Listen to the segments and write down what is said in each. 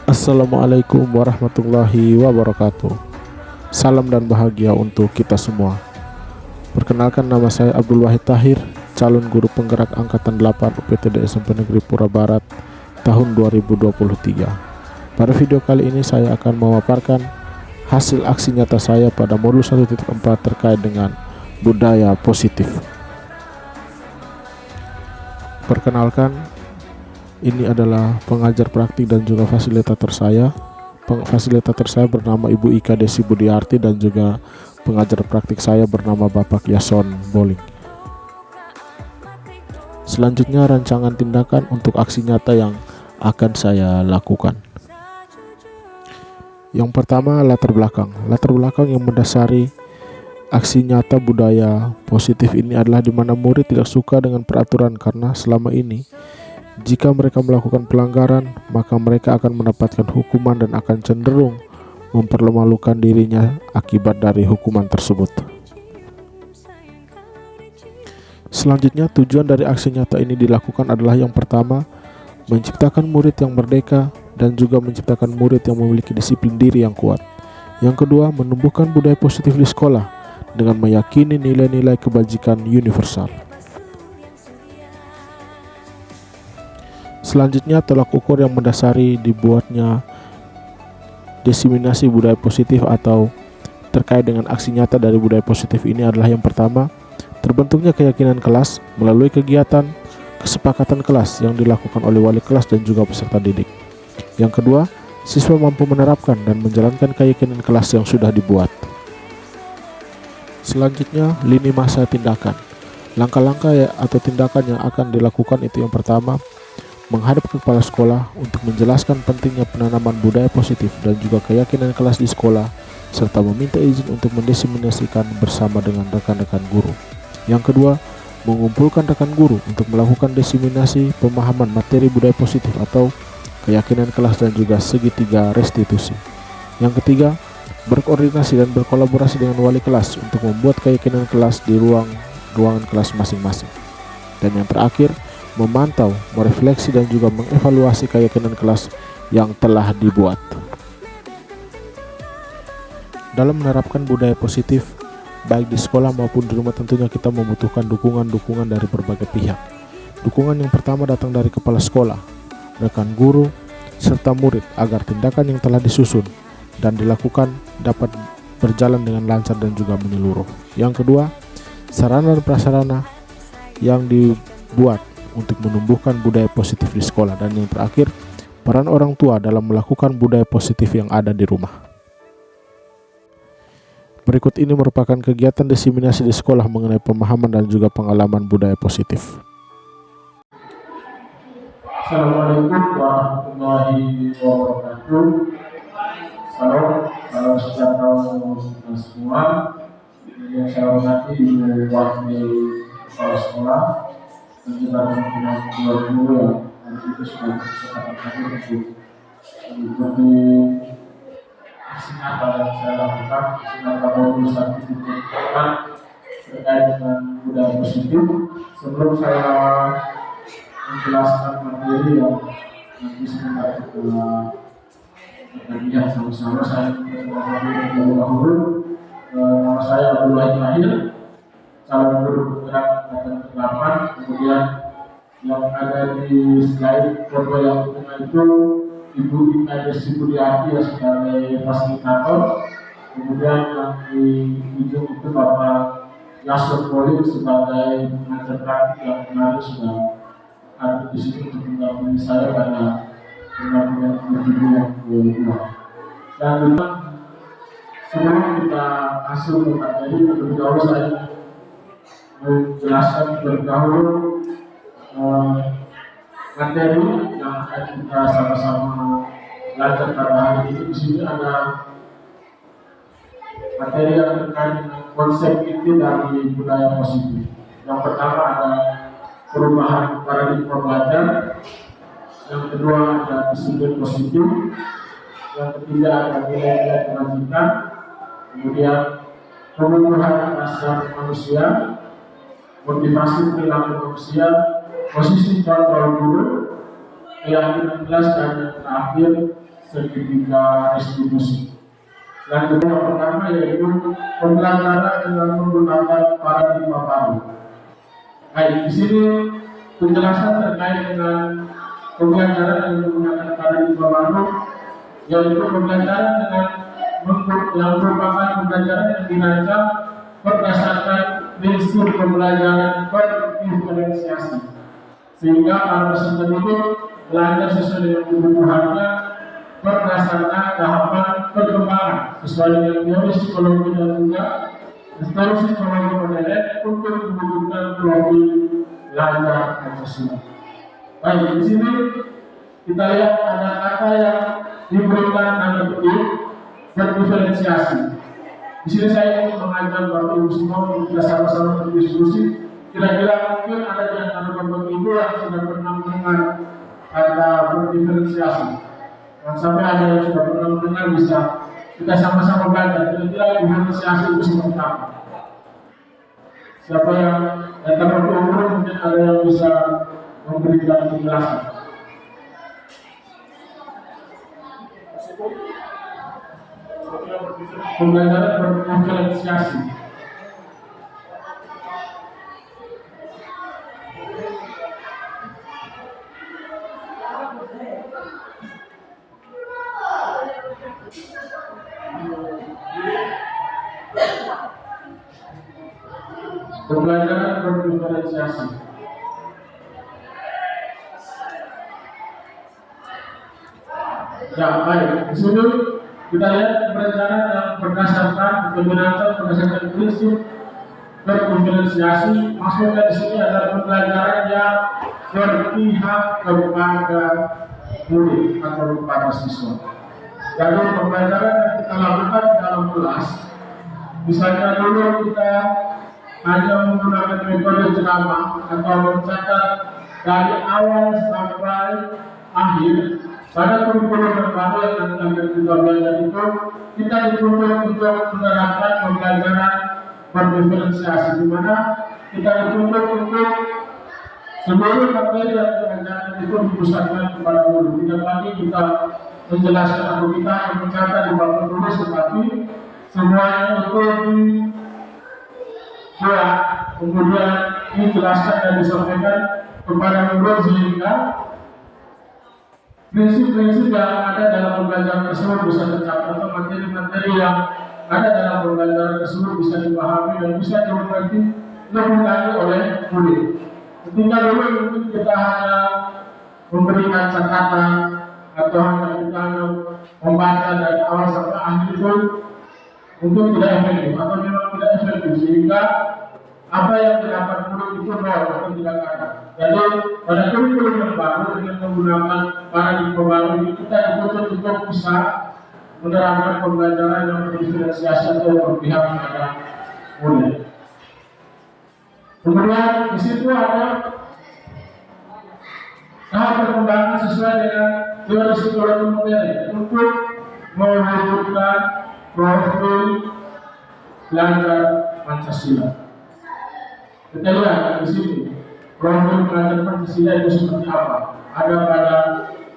Assalamualaikum warahmatullahi wabarakatuh. Salam dan bahagia untuk kita semua. Perkenalkan, nama saya Abdul Wahid Tahir, calon guru penggerak Angkatan 8 UPTD SMP Negeri Pura Barat tahun 2023. Pada video kali ini saya akan memaparkan hasil aksi nyata saya pada modul 1.4 terkait dengan budaya positif. Perkenalkan, ini adalah pengajar praktik dan juga fasilitator saya. Fasilitator saya bernama Ibu Ika Desi Budiarti dan juga pengajar praktik saya bernama Bapak Yason Boling. Selanjutnya rancangan tindakan untuk aksi nyata yang akan saya lakukan. Yang pertama, latar belakang. Latar belakang yang mendasari aksi nyata budaya positif ini adalah di mana murid tidak suka dengan peraturan karena selama ini jika mereka melakukan pelanggaran, maka mereka akan mendapatkan hukuman dan akan cenderung mempermalukan dirinya akibat dari hukuman tersebut. Selanjutnya, tujuan dari aksi nyata ini dilakukan adalah yang pertama, menciptakan murid yang merdeka dan juga menciptakan murid yang memiliki disiplin diri yang kuat. Yang kedua, menumbuhkan budaya positif di sekolah dengan meyakini nilai-nilai kebajikan universal. Selanjutnya, tolak ukur yang mendasari dibuatnya diseminasi budaya positif atau terkait dengan aksi nyata dari budaya positif ini adalah yang pertama, terbentuknya keyakinan kelas melalui kegiatan kesepakatan kelas yang dilakukan oleh wali kelas dan juga peserta didik. Yang kedua, siswa mampu menerapkan dan menjalankan keyakinan kelas yang sudah dibuat. Selanjutnya, lini masa tindakan. Langkah-langkah atau tindakan yang akan dilakukan itu yang pertama, menghadap ke kepala sekolah untuk menjelaskan pentingnya penanaman budaya positif dan juga keyakinan kelas di sekolah, serta meminta izin untuk mendiseminasikan bersama dengan rekan-rekan guru. Yang kedua, mengumpulkan rekan guru untuk melakukan diseminasi pemahaman materi budaya positif atau keyakinan kelas dan juga segitiga restitusi. Yang ketiga, berkoordinasi dan berkolaborasi dengan wali kelas untuk membuat keyakinan kelas di ruangan kelas masing-masing. Dan yang terakhir, memantau, merefleksi dan juga mengevaluasi keyakinan kelas yang telah dibuat. Dalam menerapkan budaya positif, baik di sekolah maupun di rumah, tentunya kita membutuhkan dukungan-dukungan dari berbagai pihak. Dukungan yang pertama datang dari kepala sekolah, rekan guru, serta murid agar tindakan yang telah disusun dan dilakukan dapat berjalan dengan lancar dan juga menyeluruh. Yang kedua, sarana dan prasarana yang dibuat untuk menumbuhkan budaya positif di sekolah. Dan yang terakhir, peran orang tua dalam melakukan budaya positif yang ada di rumah. Berikut ini merupakan kegiatan diseminasi di sekolah mengenai pemahaman dan juga pengalaman budaya positif. Assalamualaikum warahmatullahi wabarakatuh. Salam sejahtera untuk kita semua. Yang saya hormati Ibu Wakil Kepala Sekolah dan juga teman-teman guru yang hari itu sudah bersepakat hadir untuk mengikuti aksi nyata yang saya lakukan, aksi nyata modul 1.4 terkait dengan budaya positif. Sebelum saya menjelaskan materi yang nanti sebentar kita lihat sama-sama, saya terlebih dahulu. Nama saya Abdul Wahid Tahir, calon guru penggerak Angkatan 8. Kemudian yang ada di slide foto yang utama itu Ibu Ika Desi Budiarti sebagai fasilitator. Kemudian yang di ujung itu Bapak Yason Boling sebagai pengajar praktik yang kemarin sudah ada di sini untuk mendampingi saya pada pendampingan individu yang kedua. Dan juga sebelum kita masuk ke materi, terlebih dahulu saya menjelaskan terlebih dahulu materi yang akan kita sama-sama belajar pada hari ini. Di sini ada materi yang terkait dengan konsep inti dari budaya positif. Yang pertama ada perubahan paradigma belajar, yang kedua ada disiplin positif, yang ketiga ada nilai-nilai kebajikan, kemudian pemenuhan hasrat manusia, motivasi perilaku manusia, posisi kontrol guru, keyakinan kelas, dan yang terakhir segitiga distribusi. Dan yang pertama yaitu pembelajaran dengan menggunakan paradigma baru. Baik, di sini penjelasan terkait dengan pembelajaran yang menggunakan paradigma baru, yaitu pembelajaran dengan yang merupakan pembelajaran yang dirancang berdasarkan prinsip pembelajaran berdiferensiasi, sehingga para peserta itu belajar sesuai dengan kebutuhannya berdasarkan tahapan perkembangan sesuai dengan teori psikologi dan juga teori psikologi modern untuk mewujudkan profil belajar Pancasila. Baik, di sini kita lihat ada kata yang diberikan tanda petik berdiferensiasi. Di sini saya ingin mengajak Bapak Ibu semua untuk kita sama-sama berdiskusi. Kira-kira mungkin ada di antara Bapak Ibu yang sudah pernah mendengar kata berdiferensiasi. Dan sampai ada yang sudah pernah mendengar, bisa kita sama-sama belajar. Kira-kira diferensiasi itu seperti apa? Siapa yang datang Bapak Ibu mungkin ada yang bisa memberikan penjelasan. Pembelajaran berdiferensiasi. Pembelajaran berdiferensiasi. Ya, baik. Di sini kita lihat pembelajaran yang berdasarkan prinsip berdiferensiasi. Maksudnya di sini adalah pembelajaran yang berpihak kepada murid atau kepada siswa. Jadi pembelajaran yang kita lakukan dalam kelas, misalnya dulu kita hanya menggunakan metode ceramah atau mencatat dari awal sampai akhir. Pada kurikulum terbaru yang nanti akan kita belajar itu, kita dituntut untuk menerapkan pembelajaran berdiferensiasi, di mana kita dituntut untuk seluruh materi yang diajarkan itu dipusatkan kepada guru. Tidak lagi kita menjelaskan atau kita mencatat di bawah tulis, tetapi semuanya itu dibuat, kemudian dijelaskan dan disampaikan kepada murid, sehingga prinsip-prinsip yang ada dalam pembelajaran tersebut bisa tercapai, atau materi-materi yang ada dalam pembelajaran tersebut bisa dipahami dan bisa dimengerti lebih lagi oleh murid. Ketika dulu mungkin kita hanya memberikan catatan atau kita hanya membaca dari awal sampai akhir, itu mungkin tidak efektif atau memang tidak efektif, sehingga apa yang didapat murid itu nol atau tidak ada. Jadi pada kurikulum yang baru dengan menggunakan paradigma baru ini, kita dituntut untuk bisa menerapkan pembelajaran yang berdiferensiasi atau berpihak kepada murid. Kemudian di situ ada tahap perkembangan sesuai dengan teori psikologi modern untuk mewujudkan profil belajar Pancasila. Kita lihat di sini profil belajar Pancasila itu seperti apa. Ada pada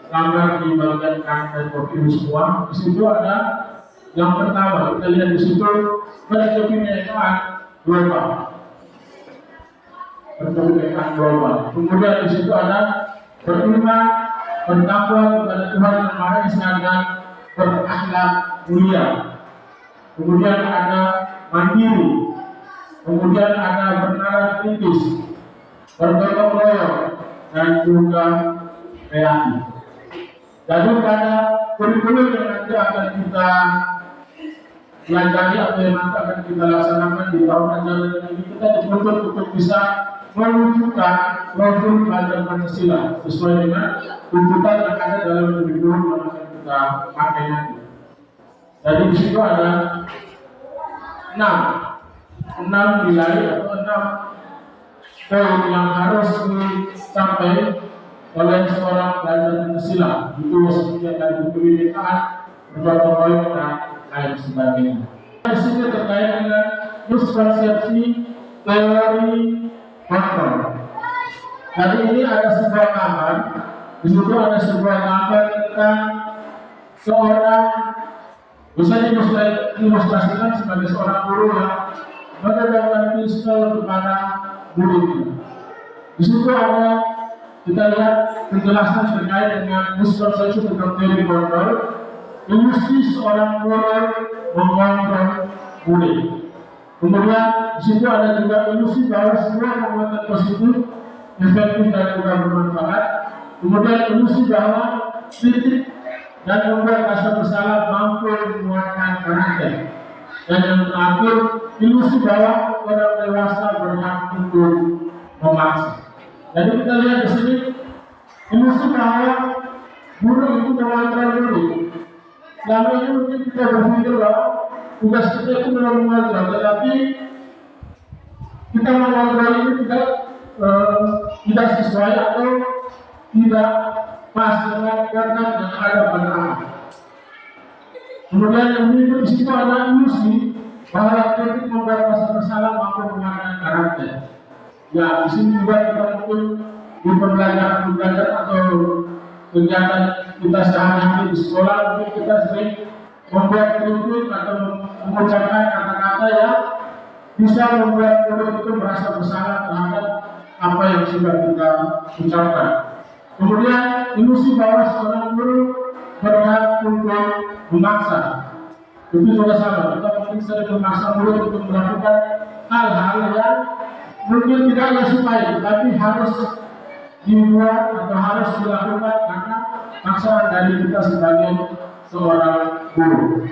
gambar di bagian kanan profil semua. Di situ ada yang pertama, kita lihat di situ berkebinekaan global. Berkebinekaan global. Kemudian di situ ada beriman, bertakwa kepada Tuhan Yang Maha Esa dan berakhlak mulia. Kemudian ada mandiri. Kemudian ada bernalar kritis, bergotong royong, dan juga kreatif. Jadi pada kurikulum yang nanti akan kita pelajari atau yang nanti akan kita laksanakan di tahun ajaran ini, kita dituntut untuk bisa mewujudkan profil belajar Pancasila sesuai dengan tuntutan yang ada dalam kurikulum yang akan kita pakai nanti. Jadi di situ ada 6 nilai atau 6 poin yang harus dicapai oleh seorang pelajar Pancasila. Itu seperti dari kebinekaan, bergotong royong, dan lain sebagainya. Di sini terkait dengan miskonsepsi teori kontrol. Jadi ini ada sebuah gambar. Di situ ada sebuah gambar tentang seorang bisa diilustrasikan sebagai seorang guru yang mengajarkan pistol kepada muridnya. Di situ ada kita lihat penjelasan terkait dengan misconception tentang teori kontrol. Ilusi seorang guru mengontrol murid. Kemudian di situ ada juga ilusi bahwa semua perbuatan positif, efektif dan juga bermanfaat. Kemudian ilusi bahwa kritik dan membuat rasa bersalah mampu menguatkan karakter. Dan yang terakhir, ilusi bahwa orang dewasa berhak untuk memaksa. Jadi kita lihat di sini, ilusi bahwa guru itu mengontrol murid. Selama ini mungkin kita berpikir bahwa tugas kita itu memang mengontrol, tetapi kita mengontrol ini tidak sesuai atau tidak pas dengan kehendak yang ada pada anak. Kemudian yang berikut di situ ada ilusi bahwa kritik membuat rasa bersalah mampu menguatkan karakter. Ya, di sini juga kita mungkin di pembelajaran atau kegiatan kita sehari-hari di sekolah, mungkin kita sering membuat kritik atau mengucapkan kata-kata yang bisa membuat murid itu merasa bersalah terhadap apa yang sudah kita ucapkan. Kemudian ilusi bahwa seorang guru berhak untuk memaksa. Itu juga sama, kita mungkin sering memaksa murid untuk melakukan hal-hal yang mungkin tidak ia sukai, tapi harus dibuat atau harus dilakukan karena paksaan dari kita sebagai seorang guru.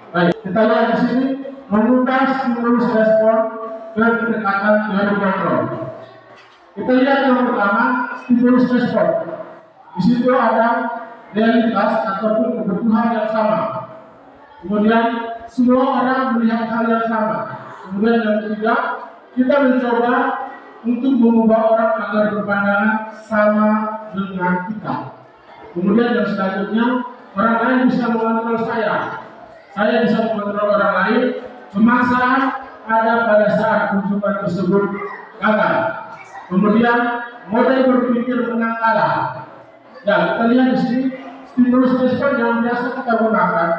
Baik, kita lihat di sini mengubah stimulus respon ke pendekatan teori kontrol. Kita lihat yang pertama, stimulus respon. Di situ ada realitas ataupun kebutuhan yang sama. Kemudian semua orang melihat hal yang sama. Kemudian yang ketiga, kita mencoba untuk mengubah orang agar berpandangan sama dengan kita. Kemudian yang selanjutnya, orang lain bisa mengontrol saya bisa mengontrol orang lain. Pemaksaan ada pada saat kunjungan tersebut gagal. Kemudian model berpikir menang kalah. Ya, kita lihat di sini stimulus respon yang biasa kita gunakan,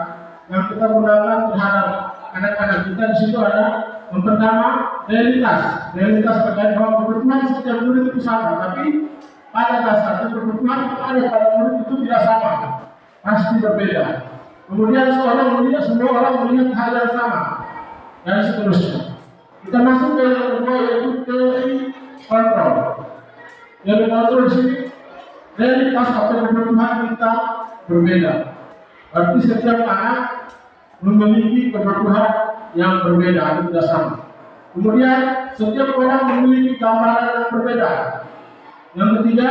terhadap anak-anak kita. Di situ ada yang pertama realitas terkait bahwa kebutuhan setiap murid itu sama, tapi pada dasarnya kebutuhan yang ada pada murid itu tidak sama, pasti berbeda. Kemudian semua orang melihat hal yang sama, dan seterusnya. Kita masuk ke yang kedua, yaitu teori kontrol. Teori kontrol di sini realitas atau kebutuhan kita berbeda. Berarti setiap anak memiliki kebutuhan yang berbeda, tidak sama. Kemudian setiap orang memiliki gambaran yang berbeda. Yang ketiga,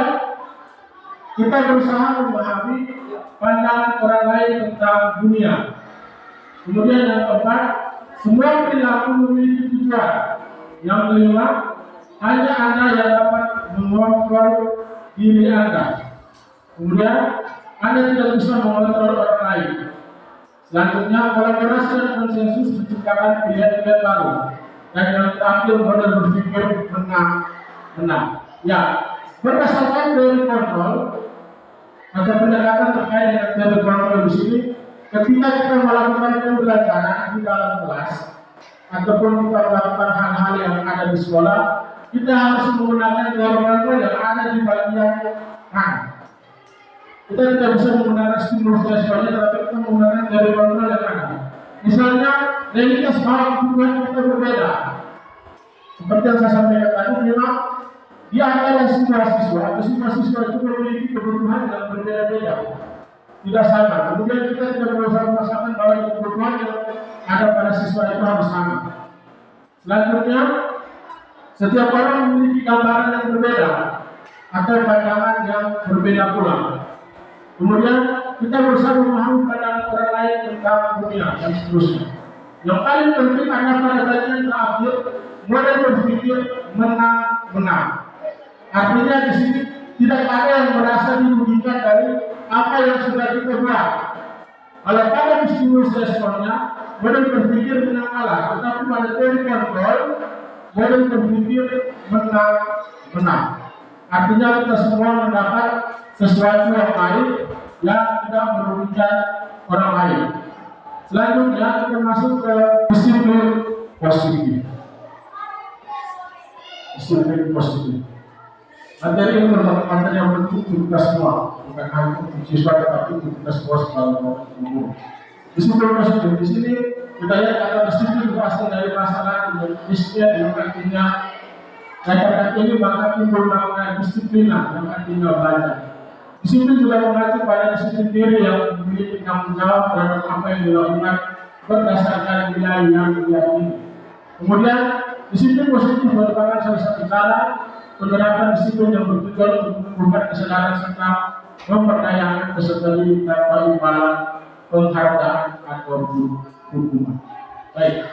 kita berusaha memahami pandangan orang lain tentang dunia. Kemudian yang keempat, semua perilaku memiliki tujuan. Yang kelima, hanya Anda yang dapat mengontrol diri Anda. Kemudian Anda tidak bisa mengontrol orang lain. Selanjutnya, kolaborasi dan konsensus menciptakan pilihan-pilihan baru. Dan yang terakhir, model berpikir menang. Ya, berdasarkan teori kontrol atau pendekatan terkait dengan teori kontrol di sini, ketika kita melakukan pembelajaran di dalam kelas ataupun kita melakukan hal-hal yang ada di sekolah, kita harus menggunakan teori kontrol yang ada di bagian kanan. Kita tidak bisa menggunakan stimulus responnya, tetapi kita menggunakan teori kontrol yang ada. Misalnya, realitas bahwa kebutuhan kita berbeda. Seperti yang saya sampaikan tadi, memang di antara siswa-siswa itu memiliki kebutuhan yang berbeda-beda, tidak sama. Kemudian kita tidak berusaha memaksakan bahwa kebutuhan yang ada pada siswa itu harus sama. Selanjutnya, setiap orang memiliki gambaran yang berbeda atau pandangan yang berbeda pula. Kemudian kita berusaha memahami pandangan orang lain tentang dunia dan seterusnya. Yang paling penting adalah pada bagian terakhir, model berpikir menang-menang. Artinya di sini tidak ada yang merasa dirugikan dari apa yang sudah kita buat. Kalau pada stimulus responnya, model berpikir menang kalah. Tetapi pada teori kontrol, model berpikir menang-menang. Artinya kita semua mendapat sesuatu yang baik yang tidak merugikan orang lain. Selanjutnya kita masuk ke disiplin positif. Disiplin positif. Materi ini merupakan materi yang penting untuk kita semua, bukan hanya untuk siswa tetapi untuk kita semua sebagai guru. Disiplin positif di sini kita lihat kata disiplin berasal dari bahasa Latin dan disiplin yang artinya kata ini maka timbul namanya disiplina yang artinya belajar. Disiplin juga mengacu pada disiplin diri yang memiliki tanggung jawab terhadap apa yang dilakukan berdasarkan nilai yang diyakini. Kemudian disiplin positif merupakan salah satu cara penerapan disiplin yang bertujuan untuk menumbuhkan kesadaran serta memperdayakan peserta didik tanpa imbalan, penghargaan atau hukuman. Baik,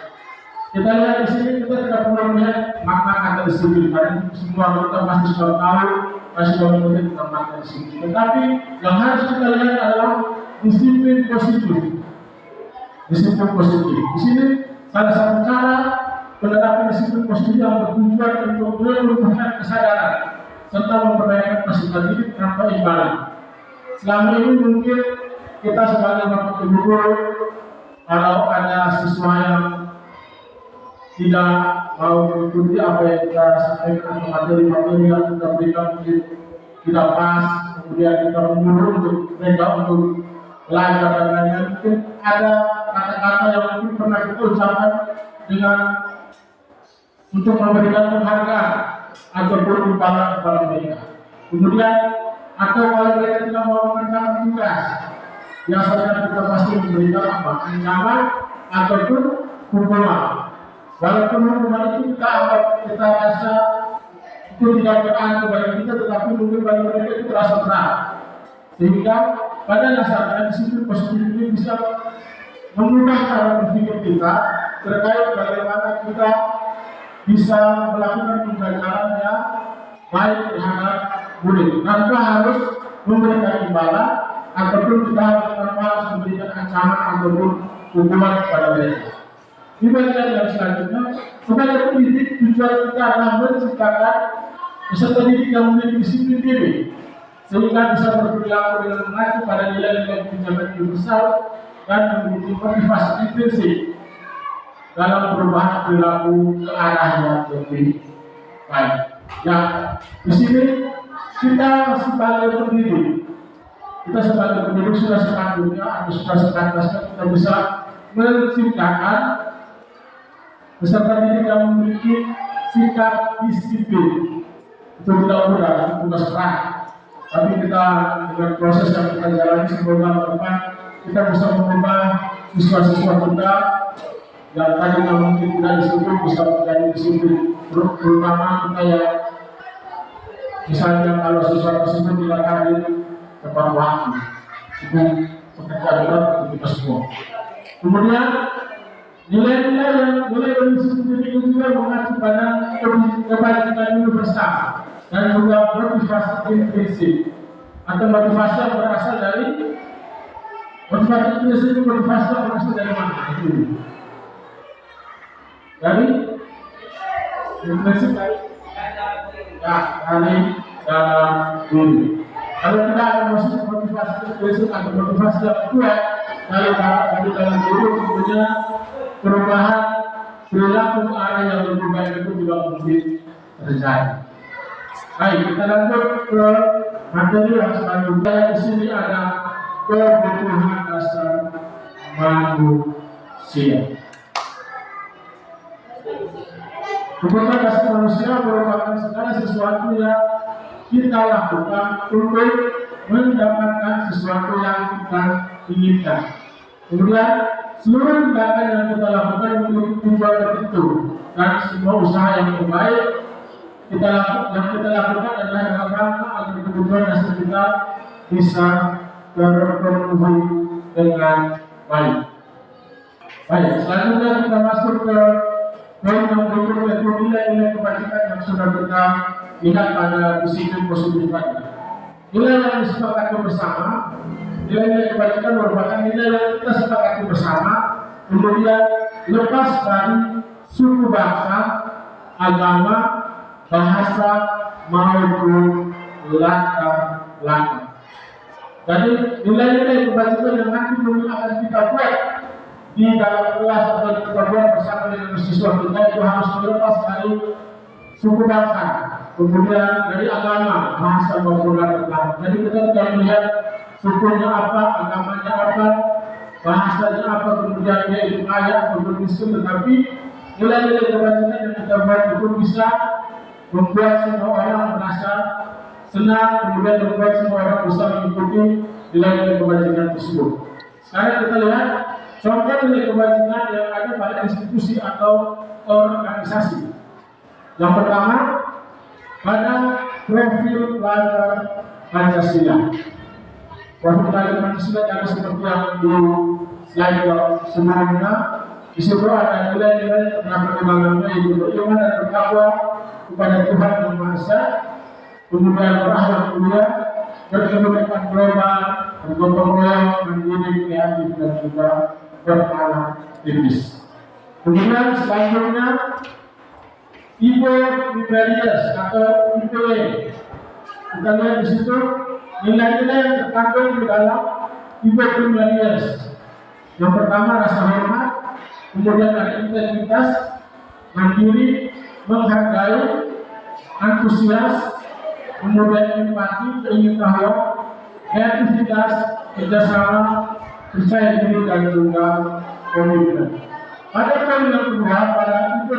kita lihat di sini kita tidak perlu melihat makna kata disiplin karena semua kita pasti sudah tahu masih mengerti tentang makna disiplin. Tetapi yang harus kita lihat adalah disiplin positif. Disiplin positif. Di sini salah satu cara penerapan disiplin positif yang bertujuan untuk menumbuhkan kesadaran serta memperdayakan peserta didik tanpa imbalan. Selama ini mungkin kita sebagai bapak ibu guru, kalau ada siswa yang tidak mau mengikuti apa yang kita sampaikan atau materi-materi yang kita berikan mungkin tidak pas, kemudian kita menyuruh untuk mereka untuk belajar dan lain-lain, mungkin ada kata-kata yang mungkin pernah kita ucapkan dengan untuk memberikan penghargaan ataupun imbalan kepada mereka. Kemudian atau kalau mereka tidak mau mengerjakan tugas, biasanya kita pasti memberikan apa? Ancaman ataupun hukuman. Walaupun hukuman itu kita rasa itu tidak berarti bagi kita, tetapi mungkin bagi mereka itu terasa berat. Sehingga pada dasarnya disiplin positif ini bisa mengubah cara berpikir kita terkait bagaimana kita bisa melakukan pembelajaran yang baik terhadap murid. Tanpa harus memberikan imbalan ataupun kita harus memberikan ancaman ataupun hukuman kepada mereka. Di bagian yang selanjutnya, sebagai pendidik tujuan kita adalah menciptakan peserta didik yang memiliki disiplin diri, sehingga bisa berperilaku dengan mengacu pada nilai-nilai kebijakan universal dan memiliki motivasi intrinsik dalam perubahan perilaku ke arah yang lebih baik. Ya, di sini kita sebagai pendidik, sudah sepatutnya atau sudah sepantasnya kita bisa menciptakan peserta didik yang memiliki sikap disiplin. Itu tidak mudah, itu tugas berat. Tapi kita dengan proses yang kita jalani semoga ke depan kita bisa mengubah siswa-siswa kita yang tadinya mungkin tidak disiplin bisa menjadi disiplin. Terutama kita yang misalnya kalau siswa tersebut tidak hadir tepat waktu, itu pekerjaan berat untuk kita semua. Kemudian nilai dari disiplin itu juga mengacu pada kebajikan universal dan juga motivasi intrinsik atau motivasi yang berasal dari motivasi intrinsik itu motivasi yang berasal dari mana? Dari intrinsik dari dalam diri. Kalau tidak ada motivasi intrinsik atau motivasi yang kuat dari dalam diri, tentunya perubahan perilaku ke arah yang lebih baik itu juga mungkin terjadi. Baik, kita lanjut ke materi yang selanjutnya. Di sini ada kebutuhan dasar manusia. Kebutuhan dasar manusia merupakan segala sesuatu yang kita lakukan untuk mendapatkan sesuatu yang kita inginkan. Kemudian seluruh tindakan yang kita lakukan memiliki tujuan tertentu dan semua usaha yang terbaik yang kita lakukan adalah dalam rangka agar kebutuhan dasar kita bisa terpenuhi dengan baik. Baik, selanjutnya kita masuk ke poin yang berikutnya, yaitu nilai-nilai kebajikan yang sudah kita lihat pada disiplin positif tadi. Nilai yang disepakati bersama, nilai-nilai kebajikan merupakan nilai yang kita sepakati bersama, kemudian lepas dari suku bangsa, agama, bahasa maupun latar belakang. Jadi nilai-nilai kebajikan yang nanti mungkin akan kita buat di dalam kelas atau kita buat bersama dengan siswa kita itu harus terlepas dari suku bangsa, kemudian dari agama, bahasa maupun latar belakang. Jadi kita tidak melihat sukunya apa, agamanya apa, bahasanya apa, kemudian dia itu kaya atau miskin, tetapi nilai-nilai kebajikan yang kita buat itu bisa membuat semua orang merasa senang, kemudian membuat semua orang bisa mengikuti nilai-nilai kebajikan tersebut. Sekarang kita lihat contoh nilai kebajikan yang ada pada institusi atau organisasi. Yang pertama, pada profil pelajar Pancasila. Profil pelajar Pancasila ada seperti yang di slide sebelumnya. Di situ ada nilai-nilai tentang perkembangan yaitu beriman dan bertakwa kepada Tuhan Yang Maha Esa, kemudian berakhlak mulia, berkebinekaan global, bergotong royong, mandiri, kreatif, dan juga berpengalaman kritis. Kemudian selanjutnya Ibo Libertas atau IPE. Kita lihat di situ nilai-nilai yang terkandung di dalam Ibo Libertas. Yang pertama rasa hormat, kemudian ada integritas, mandiri, menghargai, antusias, kemudian empati, pengetahuan, kreativitas, kerjasama, percaya diri dan juga komitmen. Pada poin yang kedua, pada Ibu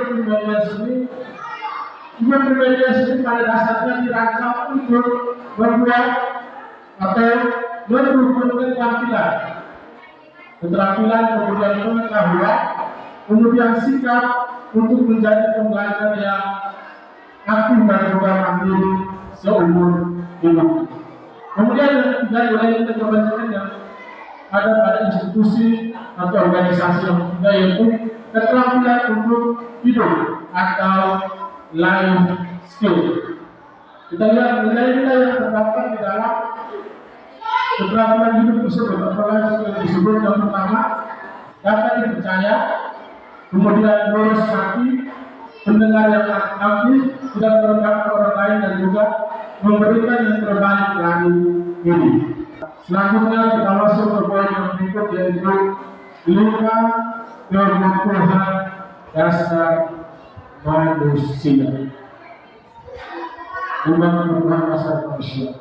pribadi ini pada dasarnya dirancang untuk membuat atau mendukung keterampilan, kemudian pengetahuan, kemudian sikap untuk menjadi pembelajar yang aktif dan juga mandiri seumur hidup. Kemudian yang ketiga nilai kebajikan yang ada pada institusi atau organisasi yang ketiga yaitu keterampilan untuk hidup atau life skill. Kita lihat nilai-nilai yang terdapat di dalam keterampilan hidup tersebut atau life skill tersebut. Yang pertama, dapat dipercaya, kemudian lurus hati, pendengar yang aktif, tidak merendah orang lain, dan juga memberikan yang terbaik dari diri. Selanjutnya kita masuk ke poin yang berikut yaitu 5 kebutuhan dasar manusia. 5 kebutuhan dasar manusia.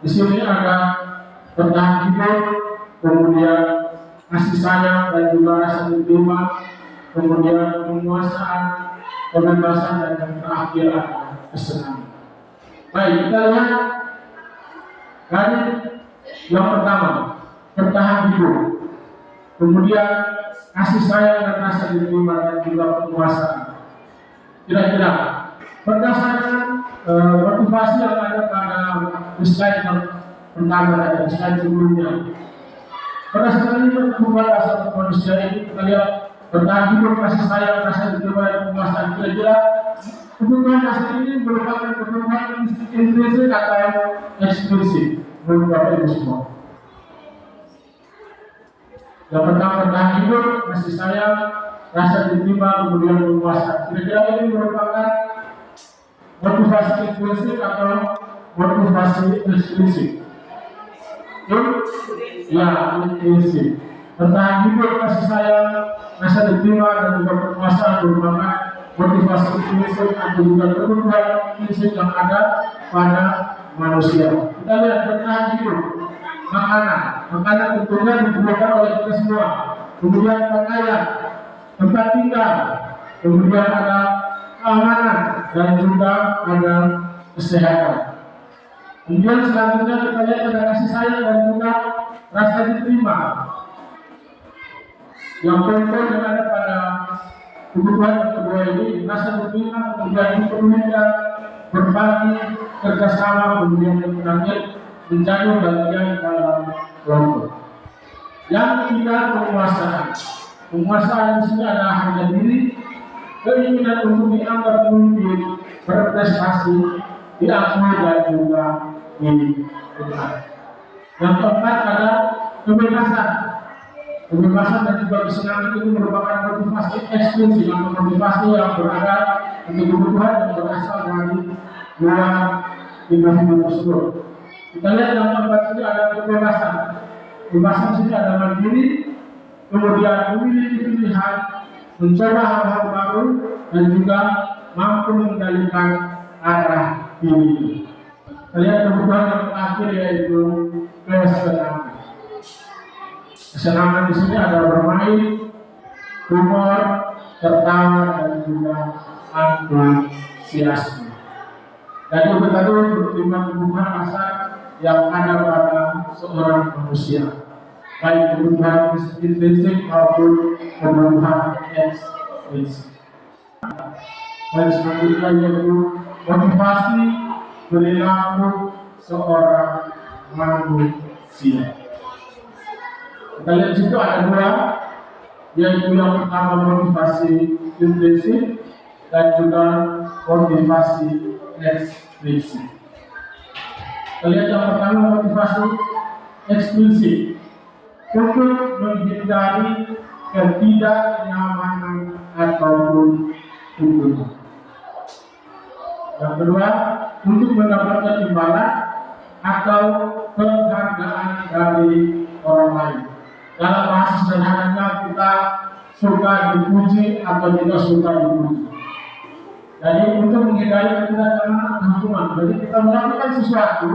Di sini ada bertahan hidup, kemudian kasih sayang dan juga rasa terima, kemudian penguasaan, kebebasan, dan yang terakhir adalah kesenangan. Baik, kita lihat dari yang pertama, bertahan hidup, kemudian kasih sayang dan rasa diterima, dan juga penguasaan. Kira-kira berdasarkan motivasi yang ada pada slide yang pertama dan slide sebelumnya, berdasarkan kebutuhan dasar manusia ini kita lihat bertahan hidup, kasih sayang, rasa diterima, dan penguasaan. Kira-kira kebutuhan dasar ini merupakan kebutuhan intrinsik atau eksklusif menurut Bapak Ibu semua. Yang pertama bertahan hidup, kasih sayang, rasa diterima, kemudian penguasaan. Kira-kira ini merupakan motivasi intrinsik atau motivasi eksklusif? Ya, intrinsik. Bertahan hidup, kasih sayang, rasa diterima, dan juga penguasaan merupakan motivasi intrinsik atau juga kebutuhan intrinsik yang ada pada manusia. Kita lihat bertahan hidup, makanan tentunya dibutuhkan oleh kita semua. Kemudian pakaian, tempat tinggal, kemudian ada keamanan, dan juga ada kesehatan. Kemudian selanjutnya kita lihat ada kasih sayang dan juga rasa diterima. Yang poin-poin yang ada pada kebutuhan yang kedua ini, rasa diterima, kemudian dipedulikan, berbagi, kerjasama, kemudian yang terakhir menjadi bagian dalam kelompok. Yang ketiga, penguasaan. Penguasaan di sini ada harga diri, keinginan untuk dianggap pemimpin, berprestasi, diakui, dan juga dikenal. Yang keempat ada kebebasan. Kebebasan dan juga kesenangan itu merupakan motivasi eksklusif atau motivasi yang berada untuk kebutuhan yang berasal dari luar individu tersebut. Kita lihat yang keempat sini ada kebebasan. Kebebasan sini ada mandiri, kemudian memiliki pilihan, mencoba hal-hal baru, dan juga mampu mengendalikan arah diri. Kita lihat kebutuhan yang terakhir yaitu kesenangan. Kesenangan di sini ada bermain, humor, tertawa, dan juga antusiasme. Dan itu tadi bertimbang kebutuhan dasar yang ada pada seorang manusia, baik kebutuhan intrinsik maupun kebutuhan ekstrinsik. Dan selanjutnya yaitu motivasi perilaku seorang manusia. Kita lihat situ ada dua, yaitu yang pertama motivasi intrinsik dan juga motivasi ekstrinsik. Kita lihat yang pertama motivasi ekstrinsik untuk menghindari ketidaknyamanan ataupun tuntutan. Yang kedua, untuk mendapatkan imbalan atau penghargaan dari orang lain. Dalam bahasa sederhananya kita suka dipuji atau tidak suka dipuji. Jadi untuk menghindari ketidaknyamanan atau hukuman, jadi kita melakukan sesuatu,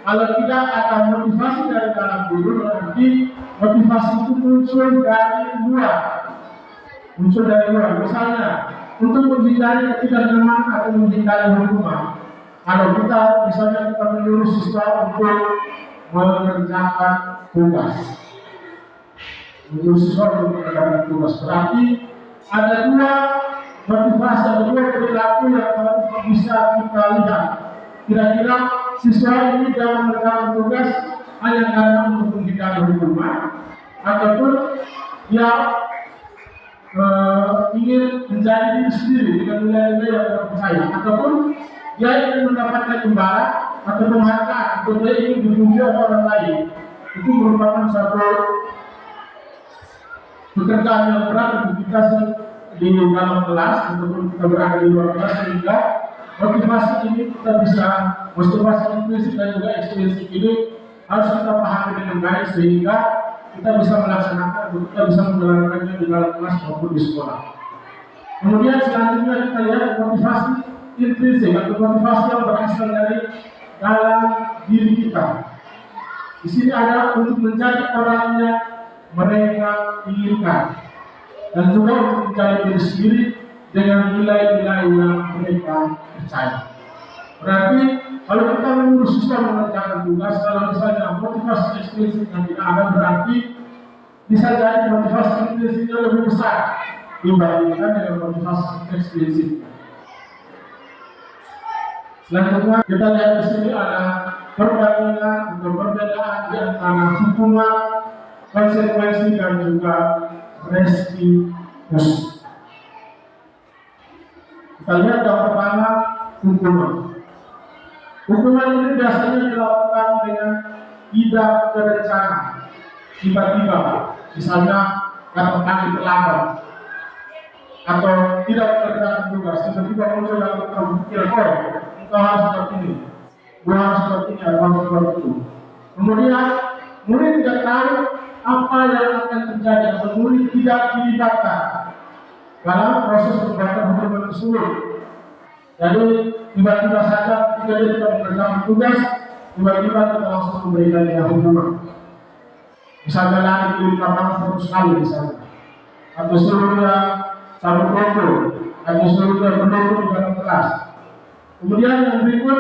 kalau tidak ada motivasi dari dalam diri, berarti motivasi itu muncul dari luar. Misalnya, untuk menghindari ketidaknyamanan atau menghindari hukuman, kalau kita misalnya kita menyuruh siswa untuk mengerjakan tugas, berarti ada dua motivasi, ada dua perilaku yang harus bisa kita lihat. Kira-kira siswa ini dalam mengerjakan tugas hanya karena untuk menghindari hukuman, ataupun dia ingin menjadi diri sendiri dengan nilai-nilai yang terpercaya, ataupun dia ingin mendapatkan imbalan atau penghargaan, atau dia ingin dipuji oleh orang lain. Itu merupakan satu pekerjaan yang berat untuk kita di dalam kelas ataupun kita berada di luar kelas, sehingga motivasi ini kita bisa, motivasi intrinsik dan juga ekstrinsik ini harus kita pahami dengan baik sehingga kita bisa melaksanakan, kita bisa menjalankannya di dalam kelas maupun di sekolah. Kemudian selanjutnya kita lihat motivasi intrinsik atau motivasi yang berasal dari dalam diri kita. Di sini ada untuk menjadi orang yang mereka inginkan, dan juga untuk mencari diri sendiri dengan nilai-nilai yang mereka percaya. Berarti kalau kita menyuruh siswa mengerjakan tugas, kalau misalnya motivasi ekstrinsik yang tidak ada, berarti bisa jadi motivasi intrinsiknya lebih besar dibandingkan dengan motivasi ekstrinsik. Selanjutnya kita lihat di sini ada perbandingan atau perbedaan di antara hukuman, konsekuensi, dan juga restitusi. Kita lihat yang pertama, hukuman. Hukuman ini biasanya dilakukan dengan tidak terencana, tiba-tiba, misalnya datang terlambat atau tidak mengerjakan tugas, tiba-tiba muncul dalam berpikir, engkau harus seperti ini, gua harus seperti ini, harus seperti itu. Kemudian murid tidak tahu apa yang akan terjadi, atau murid tidak dilibatkan dalam proses pembuatan hukuman tersebut. Jadi tiba-tiba saja ketika dia tidak mengerjakan tugas, tiba-tiba kita langsung memberikan dia hukuman. Misalnya lari di lapangan 100 kali misalnya, atau seluruhnya cabut rokok, atau seluruhnya berduduk di dalam kelas. Kemudian yang berikut,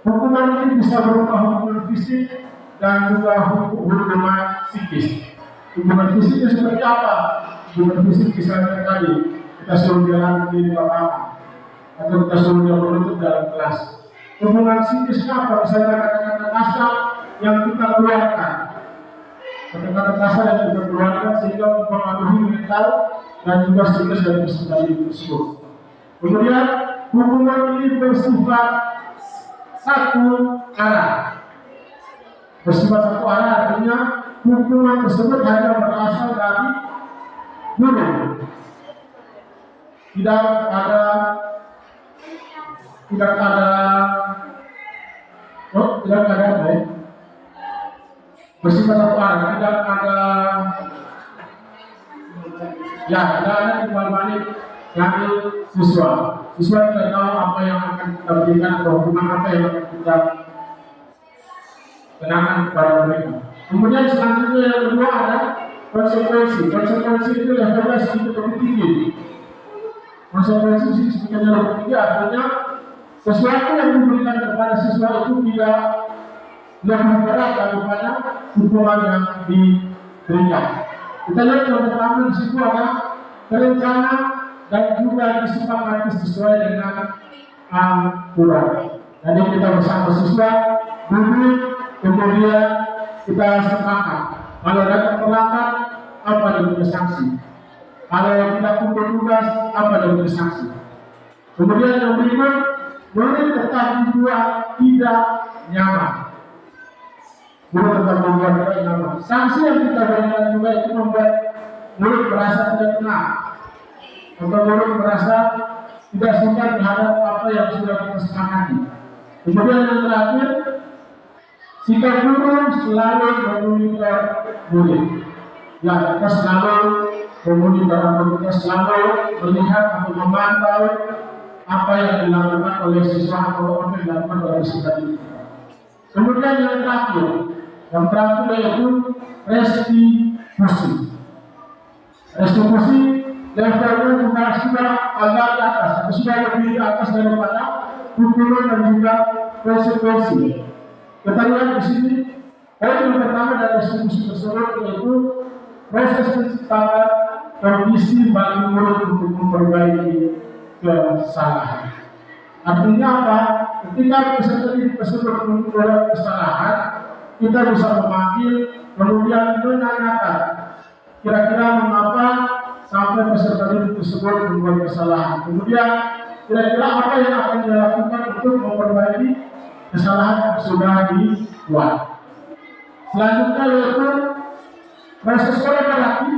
hukuman ini bisa berupa hukuman fisik dan juga hukuman psikis. Hukuman fisiknya seperti apa? Hukuman fisik misalnya tadi kita suruh jalan di lapangan, atau kita suruh dia berduduk dalam kelas. Hukuman psikis apa? Misalnya kata-kata kasar yang kita keluarkan, kata-kata kasar yang kita keluarkan sehingga mempengaruhi mental dan juga psikis dari peserta didik tersebut. Kemudian hukuman ini bersifat satu arah. Bersifat satu arah artinya hukuman tersebut hanya berasal dari guru. Tidak ada tidak ada apa ya, bersifat satu arah, tidak ada ya, tidak ada timbal balik dari siswa. Siswa tidak tahu apa yang akan kita berikan atau hukuman apa yang akan kita kenakan kepada mereka. Kemudian selanjutnya yang kedua ada konsekuensi. Konsekuensi itu levelnya sedikit lebih tinggi. Konsekuensi sedikit lebih tinggi artinya sesuatu yang diberikan kepada siswa itu tidak lebih berat daripada hukuman yang diberikan. Kita lihat yang pertama di situ ada rencana dan juga disepakati sesuai dengan aturan. Jadi kita bersama siswa duduk, kemudian kita sepakat. Kalau datang terlambat, apa yang sanksi? Kalau tidak kumpul tugas, apa yang sanksi? Kemudian yang berikut, murid tetap dibuat tidak nyaman. Murid tetap membuat tidak nyaman. Sanksi yang kita berikan juga itu membuat murid merasa tidak tenang, atau murid merasa tidak suka terhadap apa yang sudah kita sepakati. Kemudian yang terakhir, sikap guru selalu memonitor murid. Ya, kita selalu memonitor atau kita selalu melihat atau memantau apa yang dilakukan oleh siswa atau apa yang dilakukan oleh siswa itu. Kemudian yang terakhir yaitu restitusi. Restitusi levelnya juga sudah agak di atas, atau sudah lebih di atas daripada hukuman dan juga konsekuensi. Kita lihat di sini, poin yang pertama dari restitusi tersebut yaitu proses penciptaan kondisi bagi murid untuk memperbaiki kesalahan. Artinya apa? Ketika peserta didik tersebut membuat kesalahan, kita bisa memanggil kemudian menanyakan kira-kira mengapa sampai peserta didik tersebut membuat kesalahan. Kemudian kira-kira apa yang akan dilakukan untuk memperbaiki kesalahan yang sudah dibuat. Selanjutnya yaitu proses kolaborasi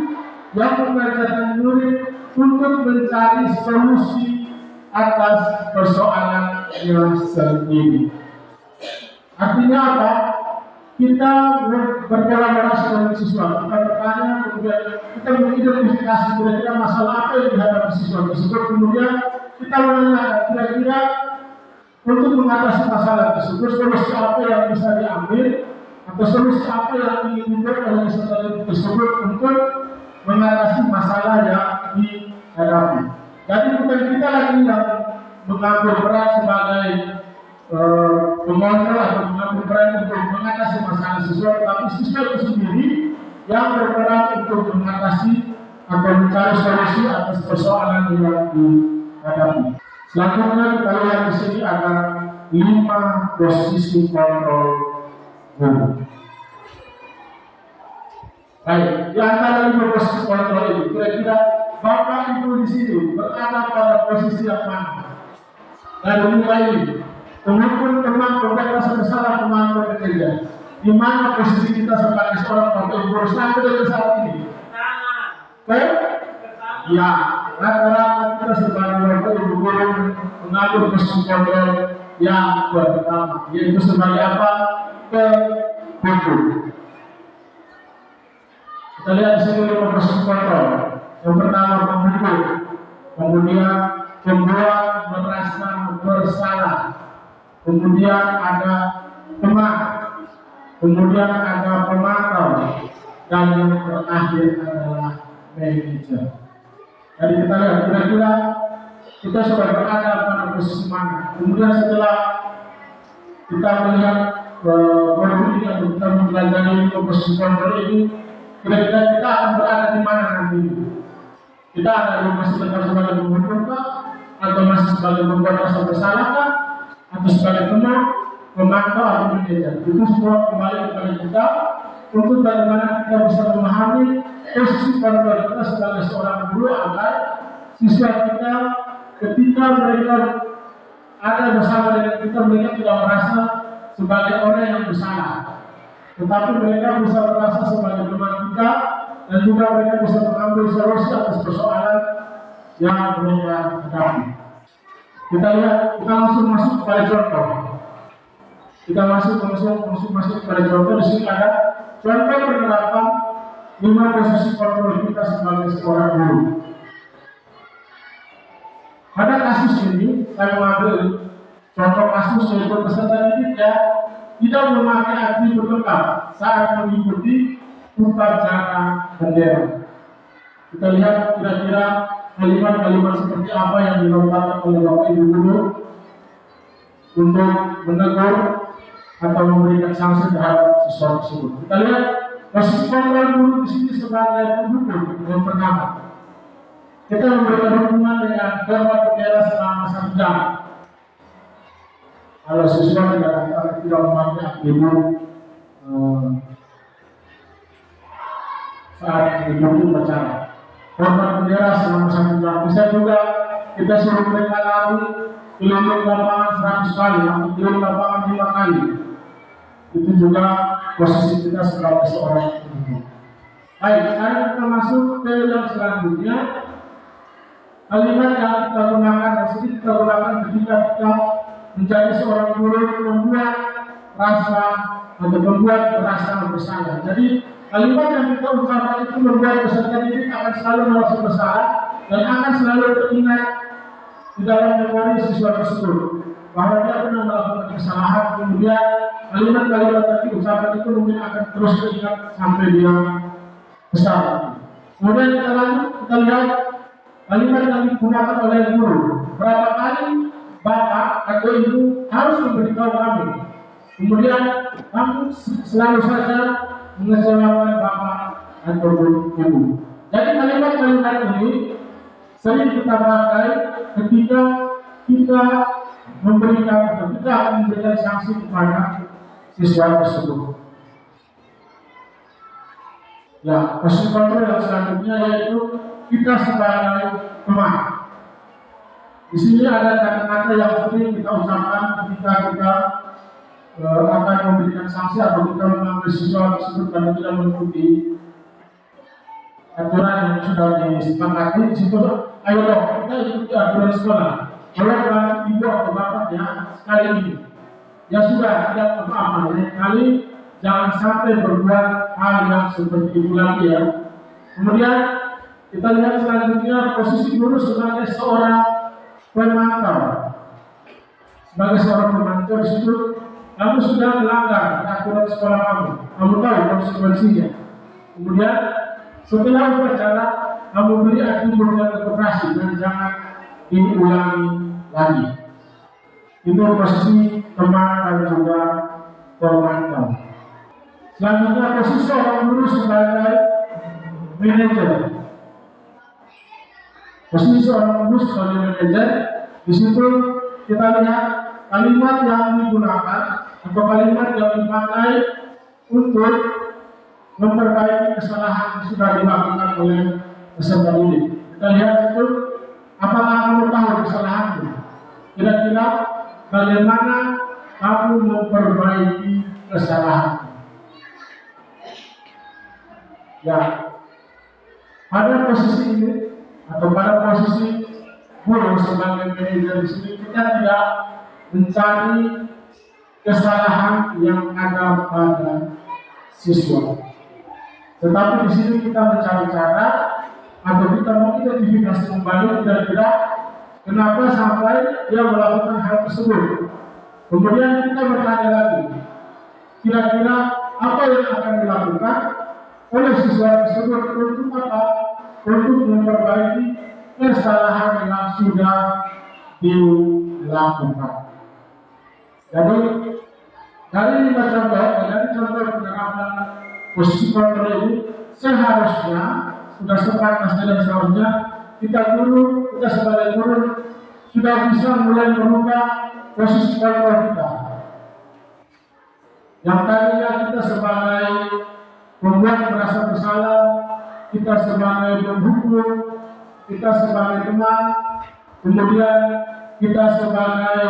yang mengajarkan murid untuk mencari solusi atas persoalan yang sendiri. Artinya apa? Kita berkolaborasi dengan siswa, kita bertanya, kemudian kita mengidentifikasi kira-kira masalah apa yang dihadapi siswa tersebut, kemudian kita menanyakan kira-kira untuk mengatasi masalah tersebut solusi apa yang bisa diambil atau solusi apa yang dibuat oleh peserta tersebut untuk mengatasi masalah yang dihadapi. Jadi bukan kita lagi yang mengambil peran sebagai pengontrol atau mengambil peran untuk mengatasi masalah siswa, tapi siswa itu sendiri yang berperan untuk mengatasi atau mencari solusi atas persoalan yang dihadapi. Selanjutnya kita lihat di sini ada 5 posisi kontrol guru. Baik, di antara 5 posisi kontrol ini, kira-kira Bapak Ibu di sini berada pada posisi yang mana? Dan mulai ini, teman teman rasa bersalah teman bekerja. Di mana posisi kita sebagai seorang Bapak Ibu sampai dengan saat ini? Ya, rata-rata kita sebagai Bapak Ibu guru mengambil posisi kontrol yang pertama, yaitu sebagai apa? Guru. Kita lihat di sini 5 posisi kontrol. Yang pertama pemukul, kemudian pembuat merasa bersalah, kemudian ada teman, kemudian ada pemantau, dan yang terakhir adalah manajer. Jadi kita lihat kira-kira kita sudah berada pada posisi mana. Kemudian setelah kita melihat guru ini atau kita mempelajari posisi kontrol ini, kira-kira kita akan berada di mana nanti? Kita ada masih tetap sebagai pemukul atau masih sebagai membuat rasa bersalah atau sebagai teman, pemantau atau manajer. Itu semua kembali kepada kita untuk bagaimana kita bisa memahami posisi kontrol kita sebagai seorang guru agar siswa kita ketika mereka ada bersama dengan kita, mereka tidak merasa sebagai orang yang bersalah, tetapi mereka bisa merasa sebagai teman kita dan juga mereka bisa mengambil solusi atas persoalan yang mereka hadapi. Kita lihat, kita langsung masuk pada contoh. Kita masuk pada contoh. Di sini ada contoh penerapan 5 posisi kontrol kita sebagai seorang guru. Pada kasus ini, saya mengambil contoh kasus yaitu peserta didik yang tidak memakai atribut lengkap saat mengikuti upacara bendera. Kita lihat kira-kira kalimat-kalimat seperti apa yang dilontarkan oleh Bapak Ibu guru untuk menegur atau memberikan sanksi terhadap siswa tersebut. Kita lihat posisi kontrol guru di sini sebagai pendukung. Yang pertama, kita memberikan dukungan dengan hormat bendera selama 1 jam. Kalau siswa tidak memakai atribut saat mengikuti upacara, hormat bendera selama 1 jam. Bisa juga kita suruh mereka lari keliling lapangan 100 kali atau keliling lapangan 5 kali. Itu juga posisi kita sebagai seorang pendukung. Baik, sekarang kita masuk ke yang selanjutnya. Kalimat yang kita gunakan dan sedikit kita gunakan ketika kita menjadi seorang guru membuat rasa bersalah. Jadi kalimat yang kita ucapkan itu membuat peserta didik akan selalu merasa bersalah dan akan selalu teringat di dalam memori siswa tersebut bahwa dia pernah melakukan kesalahan. Kemudian kalimat-kalimat yang diucapkan itu mungkin akan terus teringat sampai dia besar. Kemudian kita lanjut, kita lihat kalimat yang digunakan oleh guru. Berapa kali Bapak atau Ibu harus memberitahu kami. Kemudian kamu selalu saja mengecewakan Bapak atau Ibu. Jadi kalimat-kalimat ini sering kita pakai ketika kita memberikan sanksi kepada siswa tersebut. Ya, posisi kontrol yang selanjutnya yaitu kita sebagai teman. Di sini ada kata-kata yang sering kita ucapkan ketika kita akan memberikan sanksi atau kita mengambil siswa tersebut karena tidak mengikuti aturan yang sudah disepakati. Di situ, ayo dong kita ikuti aturan sekolah. Kalau ibu atau bapaknya sekali ini, ya sudah tidak apa-apa. Lain kali jangan sampai berbuat hal yang seperti itu lagi ya. Kemudian kita lihat selanjutnya posisi guru sebagai seorang pemantau. Sebagai seorang pemantau di situ, kamu sudah melanggar aturan sekolah kamu tahu konsekuensinya. Kemudian setelah upacara, kamu beri atribut yang terkoperasi dan jangan diulangi lagi. Itu posisi teman dan juga pemantau. Selanjutnya posisi seorang guru sebagai manajer. Posisi seorang guru sebagai manajer, di situ kita lihat kalimat yang digunakan atau kalimat yang dipakai untuk memperbaiki kesalahan yang sudah dilakukan oleh peserta didik. Kita lihat itu, apakah kamu tahu kesalahanmu? Kira-kira bagaimana kamu memperbaiki kesalahan? Ya, pada posisi ini atau pada posisi guru sebagai manajer di sini kita tidak mencari kesalahan yang ada pada siswa, tetapi di sini kita mencari cara atau kita mengidentifikasi kembali kira-kira kenapa sampai dia melakukan hal tersebut. Kemudian kita bertanya lagi, kira-kira apa yang akan dilakukan oleh siswa tersebut untuk apa? Untuk memperbaiki kesalahan yang sudah dilakukan. Jadi dari 5 contoh, dari contoh penerapan posisi kontrol ini seharusnya sudah sepakat dan seharusnya kita sebagai guru sudah bisa mulai merubah posisi kontrol kita. Yang tadinya kita sebagai membuat merasa bersalah, kita sebagai penghukum, kita sebagai teman, kemudian kita sebagai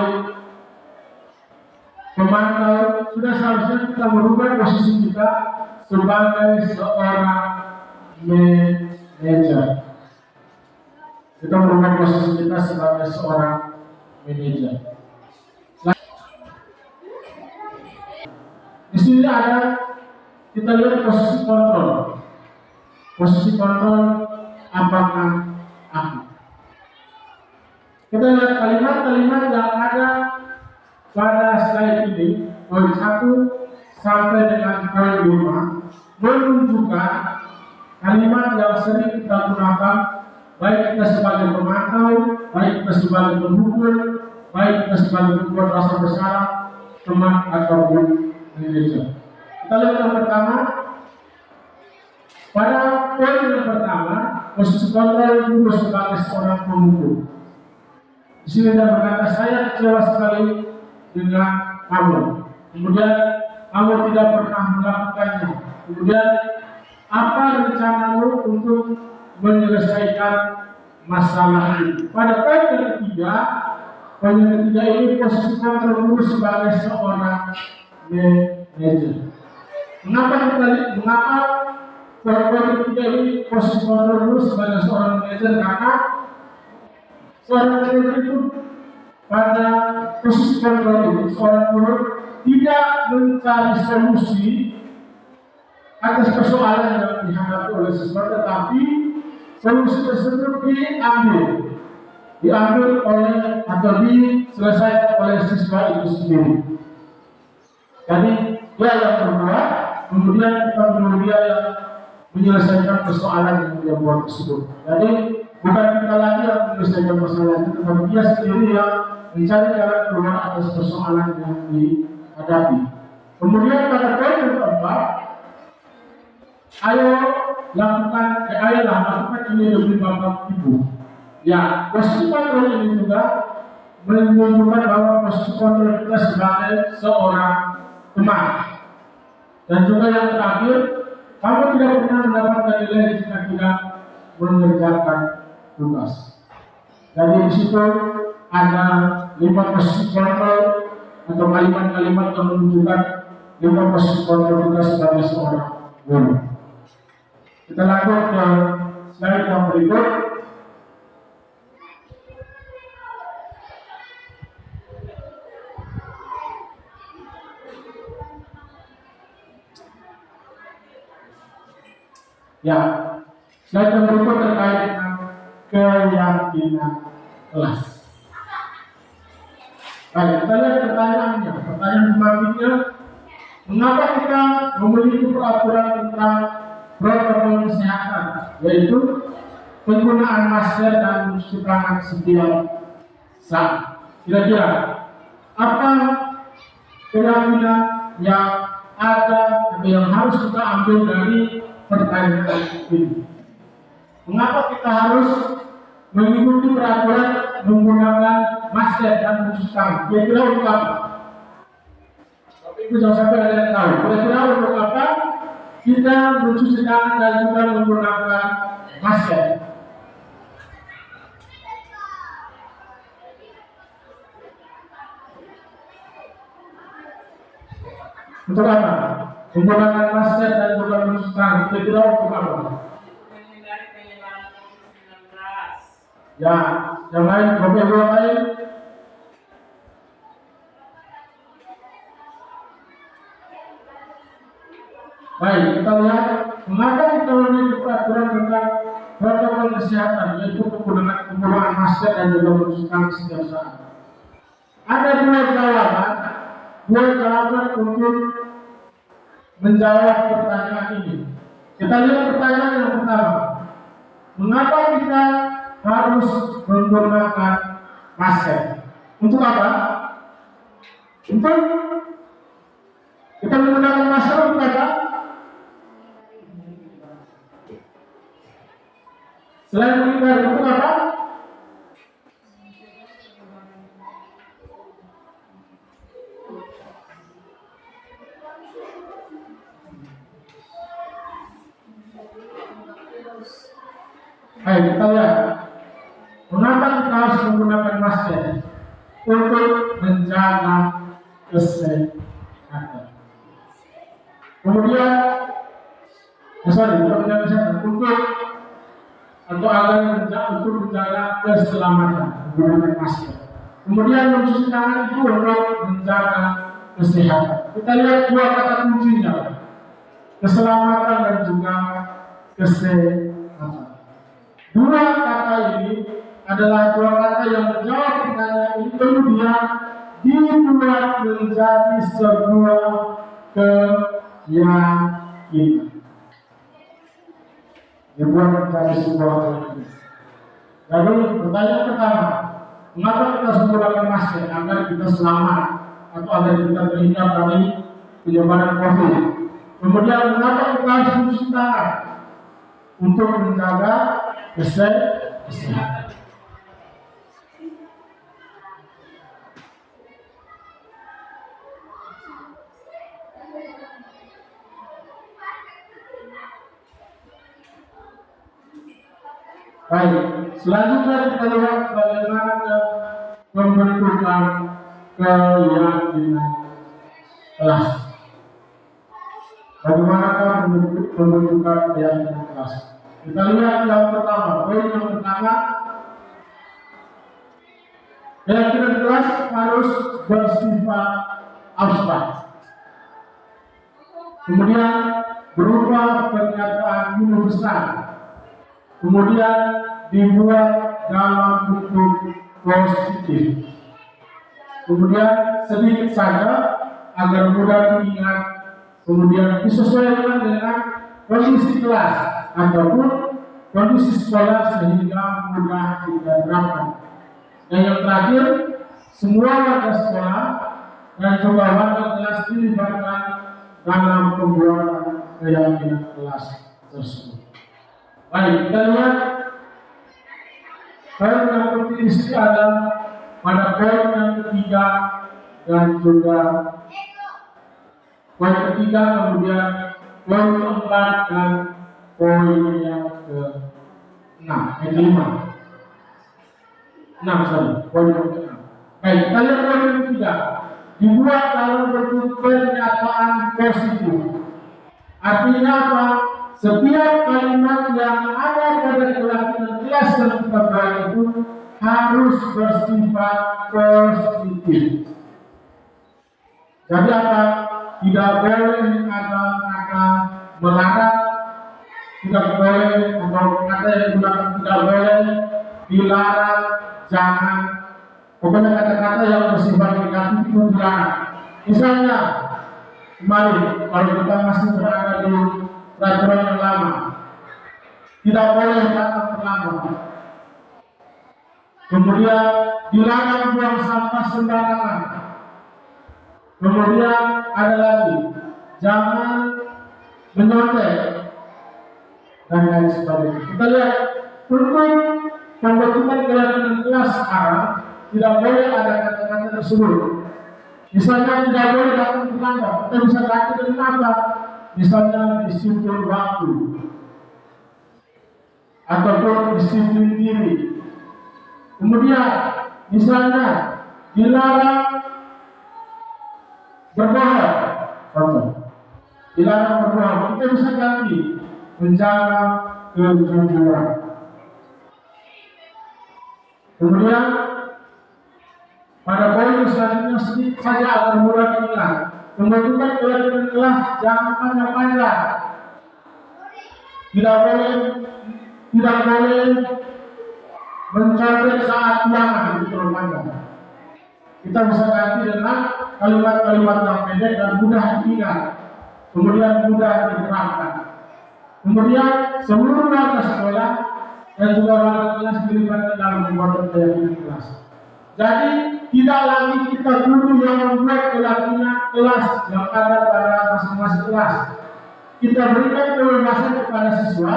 pemantau, sudah seharusnya kita merubah posisi kita sebagai seorang manajer. Kita merubah posisi kita sebagai seorang manajer. sini ada, kita lihat posisi kontrol. Posisi kontrol apakah aku. Kita lihat kalimat-kalimat yang ada pada slide ini, poin 1 sampai dengan poin 5, menunjukkan kalimat yang sering kita gunakan, baik kita sebagai pemantau, baik kita sebagai pengukur, baik kita sebagai pembuat rasa bersalah, teman ataupun manajer. Kita lihat yang pertama, pada poin yang pertama, posisi kontrol guru sebagai seorang pengukur. Di sini dia berkata, saya kecewa sekali dengan kamu. Kemudian kamu tidak pernah melakukannya. Kemudian apa rencanamu untuk menyelesaikan masalah ini? Pada poin yang ketiga ini posisi kontrol guru sebagai seorang manajer. Mengapa poin ketiga ini posisi kontrol guru sebagai seorang manajer? Karena seorang manajer itu pada posisi kontrol ini, seorang guru tidak mencari solusi atas persoalan yang dihadapi oleh siswa, tetapi solusi tersebut diambil oleh atau diselesaikan oleh siswa itu sendiri. Jadi dia yang berbuat, kemudian kita menunggu dia yang menyelesaikan persoalan yang dia buat tersebut. Jadi bukan kita lagi yang menyelesaikan masalah itu, tetapi dia sendiri yang mencari jalan keluar atas persoalan yang dihadapi. Kemudian pada poin yang keempat, ayolah lakukan ini demi bapak ibu. Ya, posisi kontrol ini juga menunjukkan bahwa posisi kontrol kita sebagai seorang teman. Dan juga yang terakhir, kamu tidak pernah mendapatkan nilai jika tidak mengerjakan tugas. Jadi di situ ada 5 posisi kontrol atau kalimat-kalimat yang menunjukkan 5 posisi kontrol kita sebagai seorang guru. Kita lanjut ke slide yang berikut. Ya, slide yang berikut terkait dengan keyakinan kelas. Baik, kita lihat pertanyaannya. Pertanyaan selanjutnya, mengapa kita memiliki peraturan tentang protokol kesehatan, yaitu penggunaan masker dan mencuci tangan setiap saat? Kira-kira apa keyakinan yang ada atau yang harus kita ambil dari pertanyaan ini? Mengapa kita harus mengikuti peraturan menggunakan masker dan mencuci tangan? Kira-kira untuk apa? Tapi itu jangan sampai ada yang tahu. Kira-kira untuk apa kita mencuci tangan dan juga menggunakan masker? Untuk apa? Menggunakan masker dan juga mencuci tangan. Kira-kira untuk apa? Menghindari penyebaran COVID-19. Ya, yang lain, Bapak Ibu yang lain. Baik, kita lihat mengapa kita memiliki peraturan tentang protokol kesehatan, yaitu penggunaan masker dan juga mencuci tangan setiap saat. Ada dua jawaban untuk menjawab pertanyaan ini. Kita lihat pertanyaan yang pertama. Mengapa kita harus menggunakan masker? Untuk apa? Untuk kita menggunakan masker untuk apa? Selain menghindari, untuk apa? Baik, kita lihat. Mengapa kita harus menggunakan masker? Untuk menjaga kesehatan. Kemudian, bukan menjaga kesehatan, untuk menjaga keselamatan menggunakan masker. Kemudian mencuci tangan itu untuk menjaga kesehatan. Kita lihat dua kata kuncinya, keselamatan dan juga kesehatan. Dua kata ini adalah dua kata yang menjawab pertanyaan ini, kemudian dibuat menjadi sebuah keyakinan. Dibuat menjadi sebuah keyakinan. Lalu pertanyaan pertama, mengapa kita harus menggunakan masker? Agar kita selamat atau agar kita terhindar dari penyebaran COVID. Kemudian mengapa kita harus mencuci tangan? Untuk menjaga kesehatan. Baik, selanjutnya kita lihat bagaimana pembentukan keyakinan kelas. Bagaimana pembentukan keyakinan kelas? Kita lihat yang pertama, poin yang pertama, keyakinan kelas harus bersifat abstrak. Kemudian berupa pernyataan universal. Kemudian dibuat dalam bentuk positif. Kemudian sedikit saja agar mudah diingat. Kemudian disesuaikan dengan kondisi kelas ataupun kondisi sekolah sehingga mudah diterapkan. Dan yang terakhir, semua warga sekolah dan juga warga kelas dilibatkan dalam pembuatan keyakinan kelas tersebut. Baik, kita lihat poin yang penting di sini adalah pada poin yang ketiga dan juga poin ketiga, kemudian poin keempat dan poin yang ke-6, poin yang ke-6. Baik, kita lihat poin yang ketiga, dibuat dalam bentuk pernyataan positif. Artinya apa? Setiap kalimat yang ada pada keyakinan kelas yang kita buat itu harus bersifat positif. Jadi apa? Tidak boleh ada kata melarang, tidak boleh atau kata yang digunakan tidak boleh, dilarang, jangan. Pokoknya kata-kata yang bersifat negatif itu dilarang. Misalnya, kemarin kalau kita masih berada di peraturan yang lama, tidak boleh datang terlambat. Kemudian dilarang buang sampah sembarangan. Kemudian ada lagi, jangan menyontek dan lain sebagainya. Kita lihat untuk pembentukan keyakinan kelas sekarang tidak boleh ada kata-kata tersebut. Misalnya tidak boleh datang terlambat. Kita bisa ganti dengan apa? Misalnya disiplin waktu ataupun disiplin diri. Kemudian misalnya dilarang berbohong, contoh, dilarang berbohong, kita bisa ganti menjaga kejujuran. Kemudian pada poin selanjutnya sedikit saja agar mudah diingat. Pembentukan keyakinan kelas jangan panjang-panjang. Tidak boleh mencapai saat ulangan itu terlalu panjang. Kita bisa ganti dengan kalimat-kalimat yang pendek dan mudah diingat. Kemudian mudah diterapkan. Kemudian seluruh warga sekolah dan juga warga kelas dilibatkan dalam pembuatan keyakinan kelas. Jadi tidak lagi kita guru yang membuat keyakinan kelas yang ada pada masing-masing kelas. Kita berikan kebebasan kepada siswa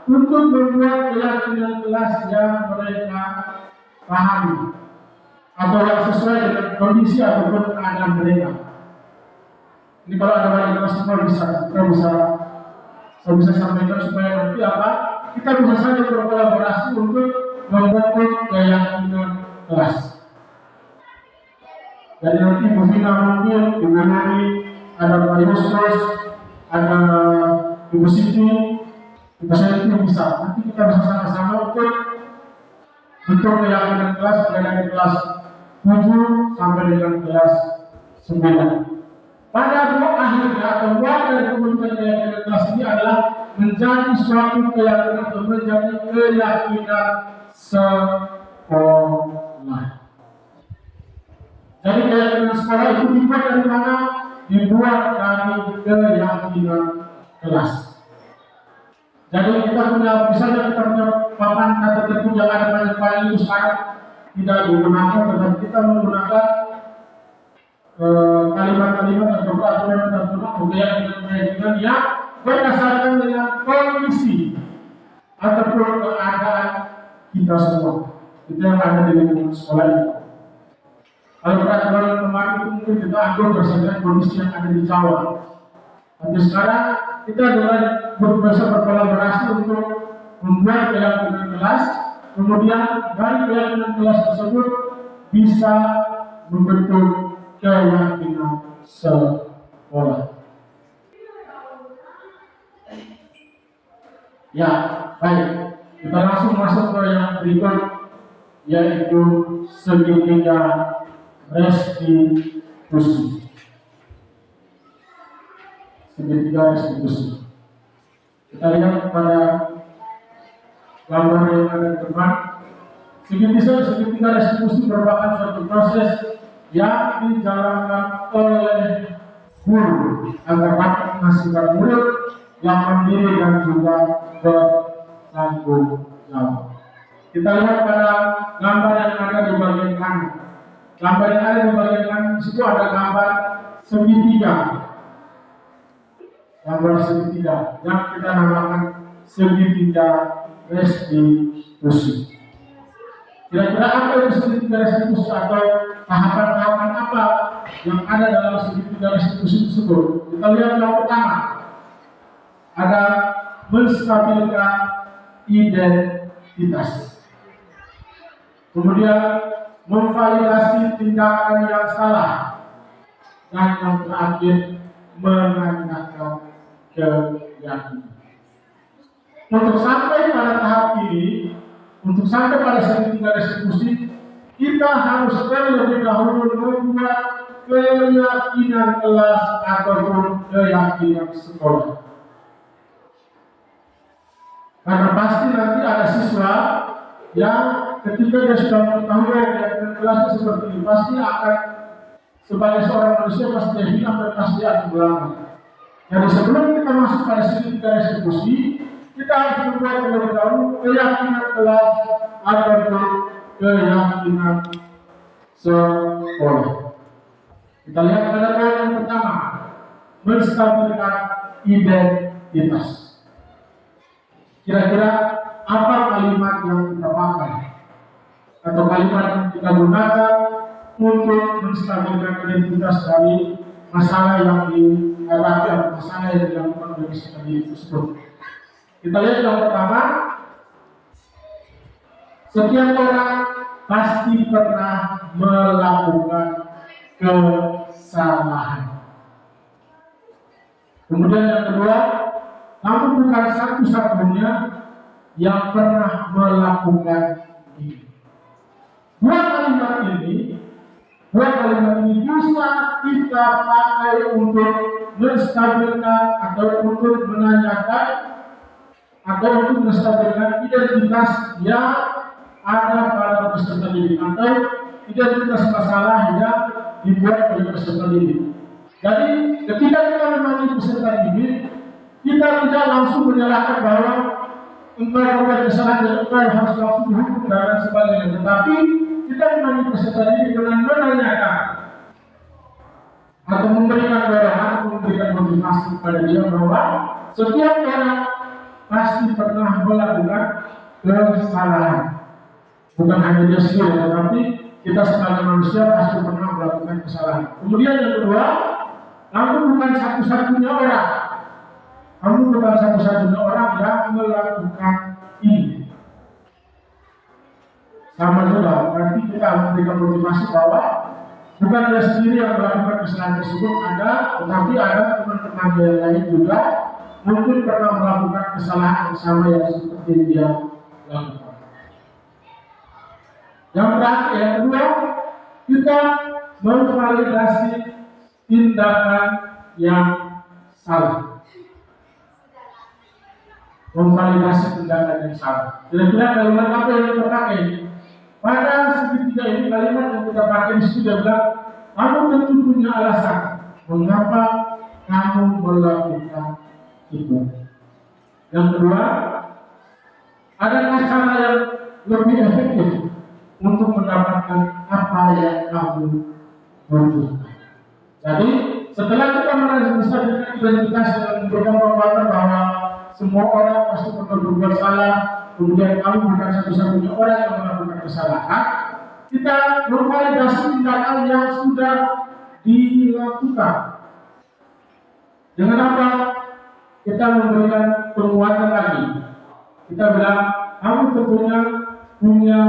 untuk membuat keyakinan kelas yang mereka pahami atau yang sesuai dengan kondisi ataupun keadaan mereka. Ini kalau ada wali kelas saya bisa sampaikan supaya nanti apa? Kita bisa saja berkolaborasi untuk membentuk keyakinan kelas. Jadi nanti Bu Vina mungkin, Ibu Nuri, ada Pak Yusuf, ada Ibu Siti, kita saya itu bisa. Nanti kita bisa sama-sama untuk bentuk keyakinan kelas mulai dari kelas 7 sampai dengan kelas 9. Pada buah akhirnya atau buah dari pembentukan keyakinan kelas ini adalah menjadi suatu keyakinan atau menjadi keyakinan sekolah. Jadi keyakinan sekolah itu dibuat dari mana? Dibuat dari keyakinan kelas. Jadi kita punya, misalnya kita punya papan kata tertentu yang ada pada itu sekarang tidak digunakan, tetapi kita menggunakan kalimat-kalimat atau peraturan-peraturan keyakinan yang berdasarkan dengan kondisi ataupun keadaan kita semua. Itu yang ada di lingkungan sekolah itu. Kalau peraturan kemarin itu mungkin kita ambil berdasarkan kondisi yang ada di Jawa. Tapi sekarang kita dengan berkolaborasi untuk membuat keyakinan kelas, kemudian dari keyakinan kelas tersebut bisa membentuk keyakinan sekolah. Ya, baik. Kita langsung masuk ke yang berikut, yaitu segitiga restitusi. Segitiga restitusi. Kita lihat pada gambar yang ada di depan. Segitiga restitusi merupakan suatu proses yang dijalankan oleh guru agar dapat menghasilkan murid yang mandiri dan juga bertanggung jawab. Kita lihat pada gambar yang ada di bagian kanan. Gambar yang ada di bagian kanan di situ ada gambar segitiga. Gambar segitiga yang kita namakan segitiga restitusi. Kira-kira apa itu segitiga restitusi atau tahapan-tahapan apa yang ada dalam segitiga restitusi tersebut? Kita lihat yang pertama, ada menstabilkan identitas. Kemudian memvalidasi tindakan yang salah. Dan yang terakhir, menanyakan keyakinan. Untuk sampai pada tahap ini, untuk sampai pada segitiga restitusi, kita harus terlebih dahulu membuat keyakinan kelas ataupun keyakinan sekolah. Karena pasti nanti ada siswa yang ketika dia sudah mengetahui keyakinan kelas seperti ini, pasti akan sebagai seorang manusia pasti dia hilang dan pasti dia akan berlama. Jadi sebelum kita masuk pada segitiga restitusi, kita harus membuat terlebih dahulu keyakinan kelas ataupun keyakinan sekolah. Kita lihat pada poin yang pertama, menstabilkan identitas. Kira-kira apa kalimat yang kita pakai atau kalimat yang kita gunakan untuk menstabilkan identitas dari masalah yang dihadapi atau masalah yang dilakukan oleh peserta didik tersebut. Kita lihat yang pertama, setiap orang pasti pernah melakukan kesalahan. Kemudian yang kedua, kamu bukan satu-satunya yang pernah melakukan ini. Dua kalimat ini bisa kita pakai untuk menstabilkan atau untuk menanyakan atau untuk menstabilkan identitas yang ada pada peserta didik atau identitas masalah yang dibuat oleh peserta didik. Jadi ketika kita memanggil peserta didik, kita tidak langsung menyalahkan bahwa engkau membuat kesalahan dan engkau harus langsung dihukum dan sebagainya. Tetapi kita memanggil peserta didik dengan menanyakan atau memberikan dorongan atau memberikan motivasi kepada dia bahwa setiap orang pasti pernah melakukan kesalahan. Bukan hanya dia sendiri, tetapi kita sebagai manusia pasti pernah melakukan kesalahan. Kemudian yang kedua, kamu bukan satu-satunya orang. Kamu bukan satu-satunya orang yang melakukan ini. Sama juga, berarti kita harus memberikan motivasi bahwa bukan dia sendiri yang melakukan kesalahan tersebut, tetapi ada teman-teman yang lain juga mungkin pernah melakukan kesalahan yang sama yang seperti dia lakukan. Yang terakhir, yang kedua, kita memvalidasi tindakan yang salah. Memvalidasi tindakan yang salah. Kira-kira kalimat apa yang kita pakai? Pada segitiga ini kalimat yang kita pakai di situ dia bilang, kamu tentu punya alasan mengapa kamu melakukan itu. Yang kedua, adakah cara yang lebih efektif untuk mendapatkan apa yang kamu butuhkan? Jadi setelah kita bisa identitas dan memberikan penguatan bahwa semua orang pasti pernah berbuat salah, kemudian kamu bukan satu-satunya orang yang melakukan kesalahan, kita memvalidasi tindakan yang sudah dilakukan. Dengan apa? Kita memberikan penguatan lagi. Kita bilang, kamu tentunya punya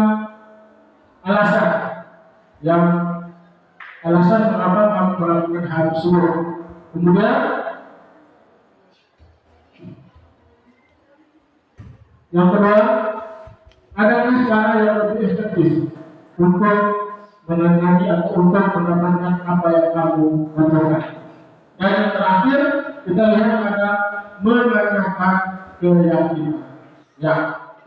alasan mengapa kamu melakukan hal tersebut. Kemudian yang kedua, adakah cara yang lebih efektif untuk menangani atau untuk mendapatkan apa yang kamu butuhkan? Dan yang terakhir, kita lihat ada menanyakan keyakinan. Ya,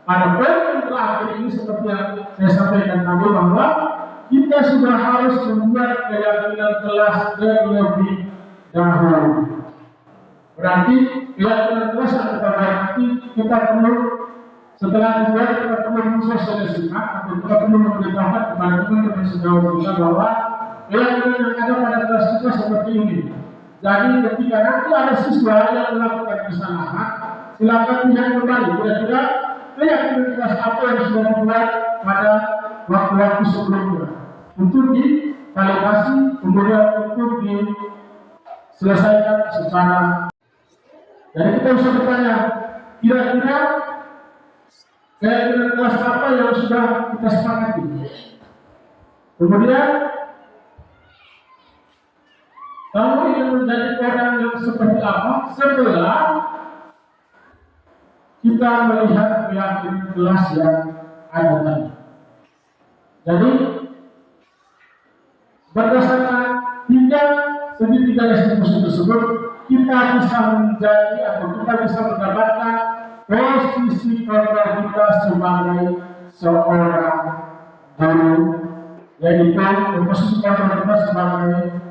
pada poin yang terakhir ini seperti yang saya sampaikan tadi bahwa kita sudah harus membuat keyakinan kelas terlebih dahulu. Berarti keyakinan kelas yang kita berarti kita perlu setelah dibuat kita perlu mensosialisasikan atau kita perlu memberitahukan kepada teman-teman sejauh kita bahwa keyakinan yang ada pada kelas kita seperti ini. Jadi ketika nanti ada siswa yang melakukan kesalahan, silakan lihat kembali kira-kira keyakinan kelas apa yang sudah dibuat pada waktu-waktu sebelumnya untuk divalidasi, kemudian untuk diselesaikan secara. Jadi kita bisa bertanya, kira-kira keyakinan kelas apa yang sudah kita sepakati. Kemudian kamu ingin menjadi orang yang seperti apa setelah kita melihat keyakinan kelas yang ada tadi. Jadi berdasarkan segitiga distribusi tersebut, kita bisa menjadi atau kita bisa mendapatkan posisi kita sebagai seorang guru, yaitu posisi kita sebagai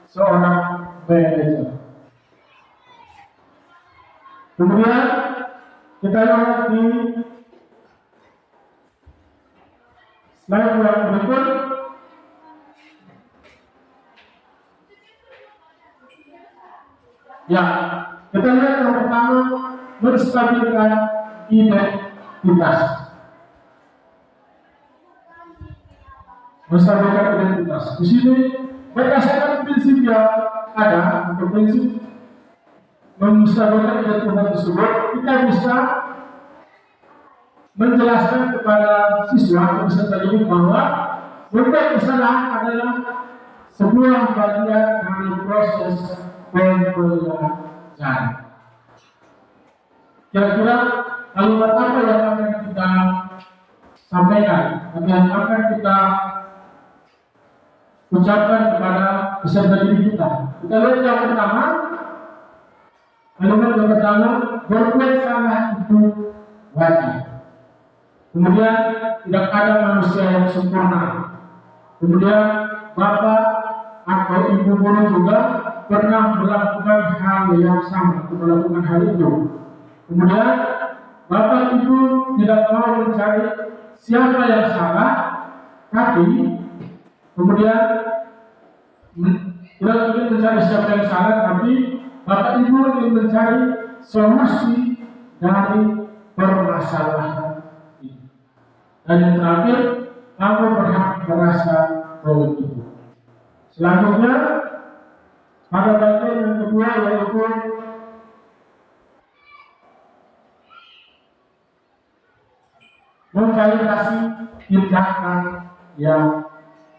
seorang manajer. Kemudian kita lihat di slide yang berikut. Ya, kita lihat yang pertama, menstabilkan identitas. Menstabilkan identitas. Di sini berdasarkan prinsip yang ada, atau prinsip menstabilkan identitas tersebut, kita bisa menjelaskan kepada siswa atau peserta didik bahwa membuat kesalahan adalah sebuah bagian dari proses pembelajaran. Kira-kira kalimat apa yang akan kita sampaikan, yang akan kita ucapkan kepada peserta didik kita? Kita lihat yang pertama, kalimat yang pertama, berbuat salah itu wajar. Kemudian tidak ada manusia yang sempurna. Kemudian bapak atau ibu guru juga pernah melakukan hal yang sama, melakukan hal itu. Kemudian bapak ibu tidak mau mencari siapa yang salah, tapi kemudian tidak ingin mencari siapa yang salah, tapi bapak ibu ingin mencari solusi dari permasalahan. Dan yang terakhir, kamu berhak merasa begitu. Selanjutnya, pada bagian yang kedua yaitu memvalidasi tindakan yang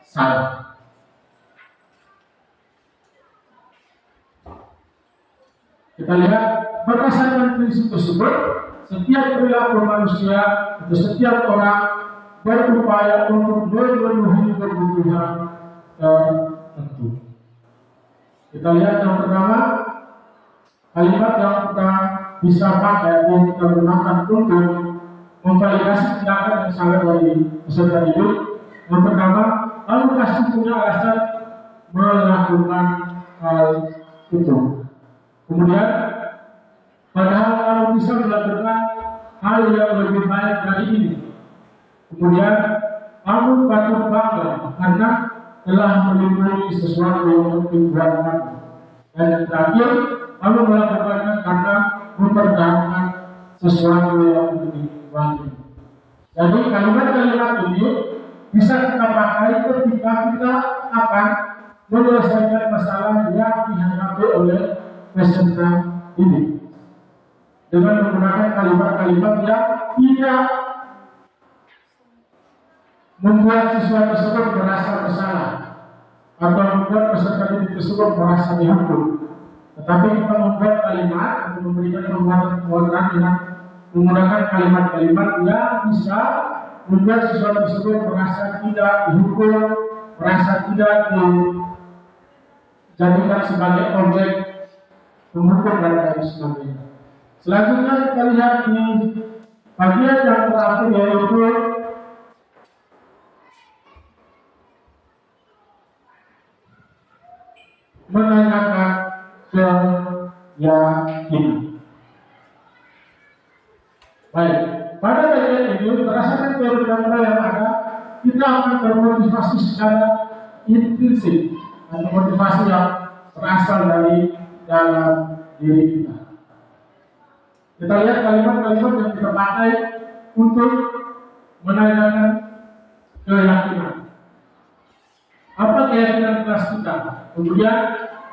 salah. Kita lihat berdasarkan prinsip tersebut, setiap perilaku manusia atau setiap orang berupaya untuk memenuhi kebutuhan tertentu. Kita lihat yang pertama, kalimat yang kita bisa pakai atau kita gunakan untuk memvalidasi tindakan yang salah dari peserta didik. Yang pertama, kamu pasti punya alasan melakukan hal itu. Kemudian, padahal kamu bisa melakukan hal yang lebih baik dari ini. Kemudian, kamu patut bangga karena telah melindungi sesuatu yang penting buat kamu. Dan yang terakhir, kamu melakukannya karena mempertahankan sesuatu yang penting bagi. Jadi kalimat-kalimat ini bisa kita pakai ketika kita akan menyelesaikan masalah yang dihadapi oleh peserta didik. Dengan menggunakan kalimat-kalimat yang tidak membuat siswa tersebut merasa bersalah atau membuat peserta didik tersebut merasa dihukum, tetapi kita membuat kalimat atau memberikan penguatan dengan menggunakan kalimat-kalimat yang bisa membuat siswa tersebut merasa tidak dihukum, merasa tidak dijadikan sebagai objek penghukum dan lain sebagainya. Selanjutnya kita lihat di bagian yang terakhir, yaitu menanyakan keyakinan. Baik, pada bagian ini berdasarkan teori yang ada, kita akan termotivasi secara intrinsik atau motivasi yang berasal dari dalam diri kita. Kita lihat kalimat-kalimat yang kita pakai untuk menanyakan keyakinan. Apa keyakinan kelas kita? Kemudian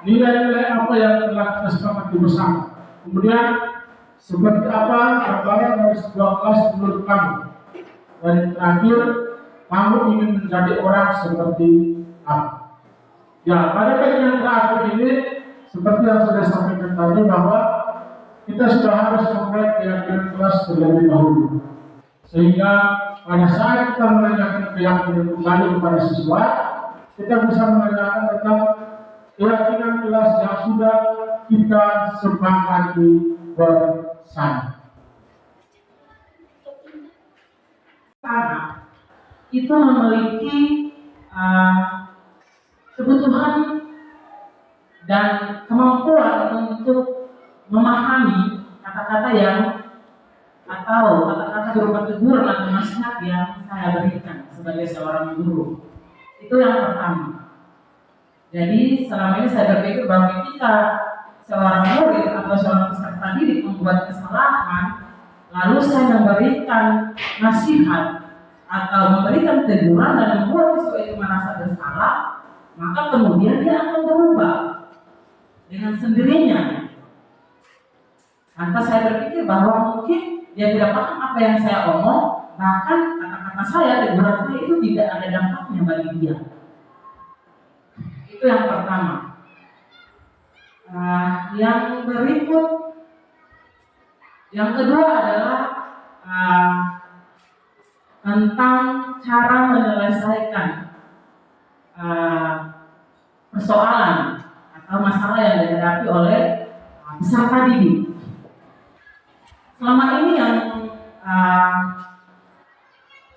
nilai-nilai apa yang telah kita sepakati bersama? Kemudian seperti apa gambaran dari sebuah kelas menurut kamu? Dan terakhir, kamu ingin menjadi orang seperti apa? Ya, pada bagian terakhir ini, seperti yang sudah sampaikan tadi, bahwa kita sudah harus membuat keyakinan kelas terlebih dahulu, sehingga pada saat kita menanyakan keyakinan kembali kepada siswa, kita bisa menanyakan tentang keyakinan kelas yang sudah kita sepakati bersama. Anak itu memiliki kebutuhan dan kemampuan untuk memahami kata-kata yang atau kata-kata berupa teguran atau nasihat yang saya berikan sebagai seorang guru. Itu yang pertama. Jadi selama ini saya berpikir bahwa ketika seorang murid atau seorang peserta didik membuat kesalahan, lalu saya memberikan nasihat atau memberikan teguran dan membuat siswa itu merasa bersalah, maka kemudian dia akan berubah dengan sendirinya. Tanpa saya berpikir bahwa mungkin dia tidak paham apa yang saya omong, bahkan kata-kata saya, teguran saya itu tidak ada dampaknya bagi dia. Itu yang pertama. Yang berikut, yang kedua adalah tentang cara menyelesaikan persoalan atau masalah yang dihadapi oleh peserta didik. Selama ini yang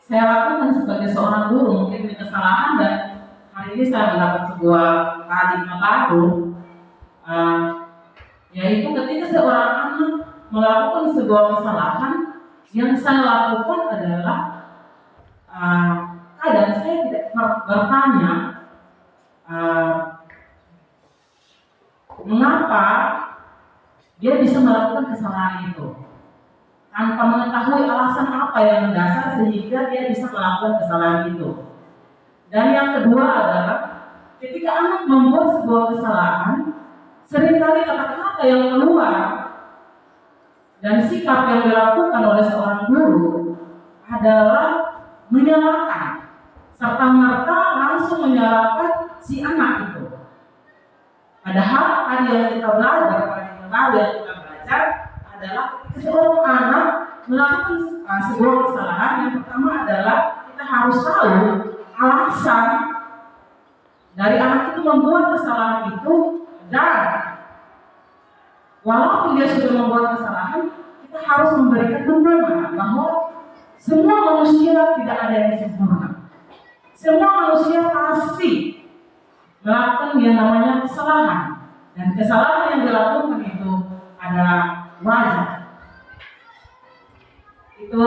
saya lakukan sebagai seorang guru, mungkin ini kesalahan, dan hari ini saya mendapat sebuah paradigma baru, yaitu ketika seorang anak melakukan sebuah kesalahan, yang saya lakukan adalah kadang saya tidak bertanya mengapa dia bisa melakukan kesalahan itu, tanpa mengetahui alasan apa yang mendasar sehingga dia bisa melakukan kesalahan itu. Dan yang kedua adalah ketika anak membuat sebuah kesalahan, seringkali kata-kata yang keluar dan sikap yang dilakukan oleh seorang guru adalah menyalahkan, serta-merta langsung menyalahkan si anak itu. Padahal tadi yang kita belajar, adalah ketika seorang anak melakukan sebuah kesalahan, yang pertama adalah kita harus tahu alasan dari anak itu membuat kesalahan itu Dan walaupun dia sudah membuat kesalahan, kita harus memberikan dukungan bahwa semua manusia tidak ada yang sempurna. Semua manusia pasti melakukan yang namanya kesalahan, dan kesalahan yang dilakukan itu adalah wajar. Itu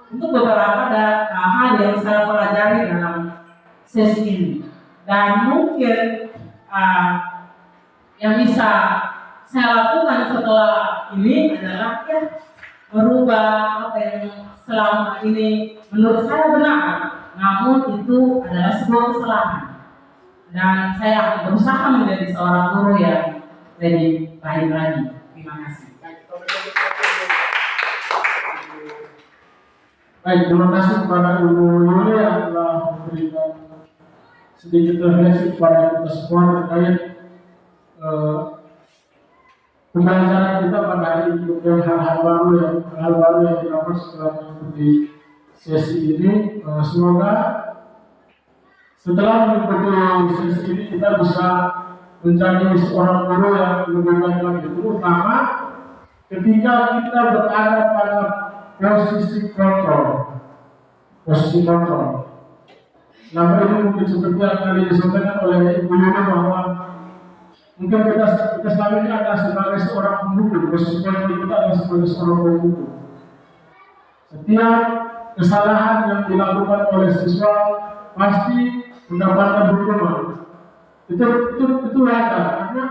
untuk beberapa hal yang saya pelajari dalam sesi ini. Dan mungkin yang bisa saya lakukan setelah ini adalah merubah apa yang selama ini menurut saya benar, namun itu adalah sebuah kesalahan. Dan saya akan berusaha menjadi seorang guru yang lebih baik lagi. Terima kasih. Baik, terima kasih kepada Ibu Yuli yang telah memberikan sedikit refleksi kepada kita semua terkait pembelajaran kita pada hari ini, dan hal-hal baru yang didapat setelah mengikuti sesi ini. Semoga setelah mengikuti sesi ini kita bisa menjadi seorang guru yang lebih baik lagi, terutama ketika kita berada pada posisi kontrol. Nama ini mungkin seperti yang tadi disampaikan oleh Ibu Yuna, bahwa mungkin kita selama ini ada sebagai seorang pembuku, posisi kontrol kita adalah sebagai seorang pembuku. Setiap kesalahan yang dilakukan oleh siswa pasti mendapatkan hukuman. Itu wajar, karena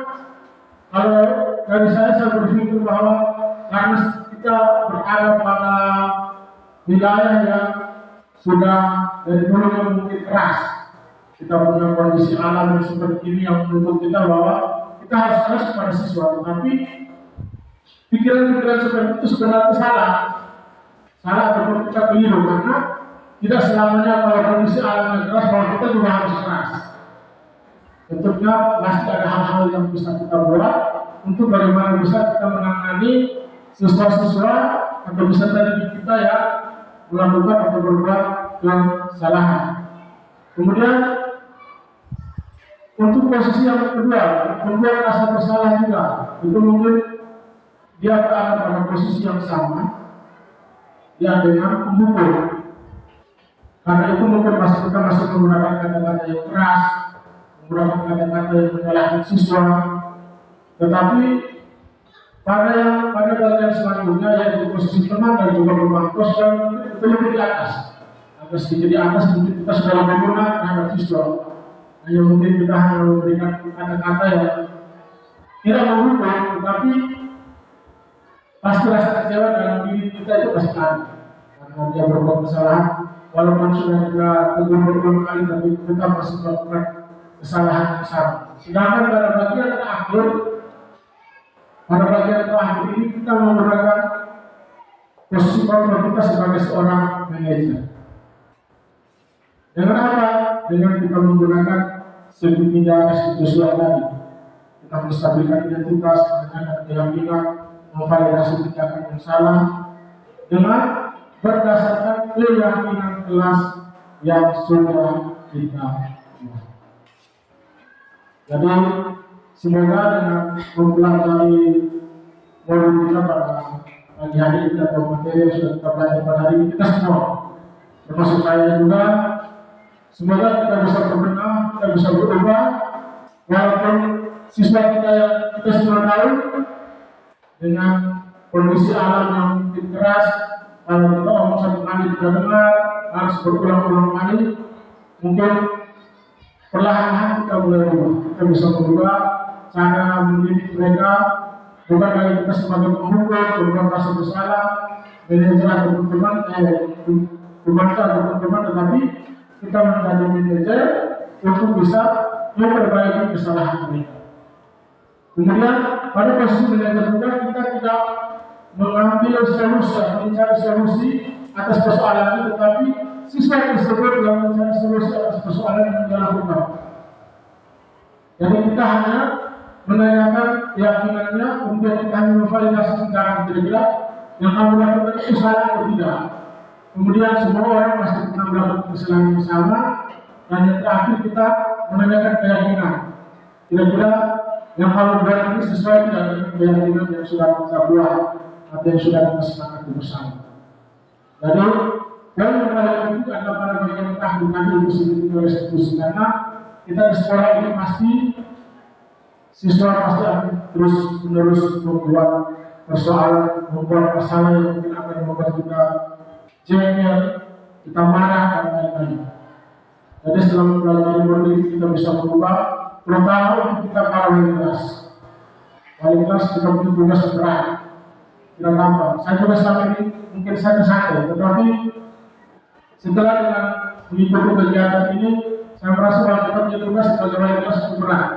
kalau dari saya berpikir bahwa karena kita berada pada wilayah yang sudah dari dulu yang mungkin keras, kita punya kondisi alam yang seperti ini yang menuntut kita bahwa kita harus keras kepada siswa, tetapi pikiran-pikiran seperti itu sebenarnya salah ataupun kita keliru, karena tidak selamanya kalau kondisi alam yang keras bahwa kita juga harus keras. Tentunya pasti ada hal-hal yang bisa kita buat untuk bagaimana bisa kita menangani siswa-siswa atau bisa tadi kita ya melakukan atau berbuat kesalahan. Kemudian untuk posisi yang kedua, membuat rasa bersalah juga, itu mungkin dia berada pada posisi yang sama ya dengan pemukul. Karena itu mungkin kita masih menggunakan kata-kata yang keras, menggunakan kata-kata yang menyalahkan siswa. Tetapi pada bagian selanjutnya, yaitu posisi teman dan juga pemangkos, dan itu lebih di atas. Agak sedikit di atas, mungkin kita sudah lebih lunak terhadap siswa. Hanya mungkin kita hanya memberikan kata-kata yang tidak memukul, tetapi pasti rasa kecewa dalam diri kita itu pasti ada. Karena dia berbuat kesalahan, walaupun sudah kita tegur berulang kali, tapi kita masih melakukan kesalahan yang sama. Sedangkan pada bagian terakhir ini kita menggunakan posisi kontrol kita sebagai seorang manajer. Dengan apa? Dengan kita menggunakan segitiga restitusi tadi. Kita menstabilkan identitas, menanyakan keyakinan, memvalidasi tindakan yang salah dengan berdasarkan keyakinan kelas yang sudah kita buat. Jadi semoga dengan mempelajari modul kita pada pagi hari ini atau materi yang sudah kita pelajari pada hari ini, kita semua, termasuk saya juga, semoga kita bisa berbenah, kita bisa berubah, walaupun siswa kita yang kita sudah tahu dengan kondisi alam yang mungkin keras, kalau kita omong satu kali tidak dengar, harus berulang-ulang kali, mungkin perlahan-lahan kita mulai berubah. Kita bisa berubah cara mendidik mereka, bukan lagi kita sebagai pemukul, bukan rasa bersalah, manajer atau teman-teman, tetapi kita menjadi manajer untuk bisa memperbaiki kesalahan mereka. Kemudian pada posisi manajer juga kita tidak mengambil solusi atau mencari solusi atas persoalan itu, tetapi siswa tersebut yang mencari solusi atas persoalan yang dia lakukan. Jadi kita hanya menanyakan keyakinannya, kemudian kita hanya memvalidasi tindakan kira-kira yang kamu lakukan itu salah atau tidak. Kemudian semua orang pasti pernah melakukan kesalahan yang sama, dan yang terakhir kita menanyakan keyakinan. Kira-kira Yang paling berat ini sesuai dengan keyakinan yang sudah kita buat atau yang sudah kita sepakati bersama. Jadi, yang paling penting adalah pada bagian keahlian itu sendiri oleh institusi, karena kita di sekolah ini pasti siswa pasti akan terus menerus membuat persoalan, membuat masalah yang mungkin akan membuat kita jengkel, kita marah dan lain-lain. Jadi setelah mempelajari model ini kita bisa berubah, terutama untuk kita para wali kelas. Wali kelas kita punya tugas berat, tidak gampang. Saya juga selama ini mungkin saya santai, tetapi setelah dengan mengikuti kegiatan ini, saya merasa bahwa kita punya tugas sebagai wali kelas itu berat.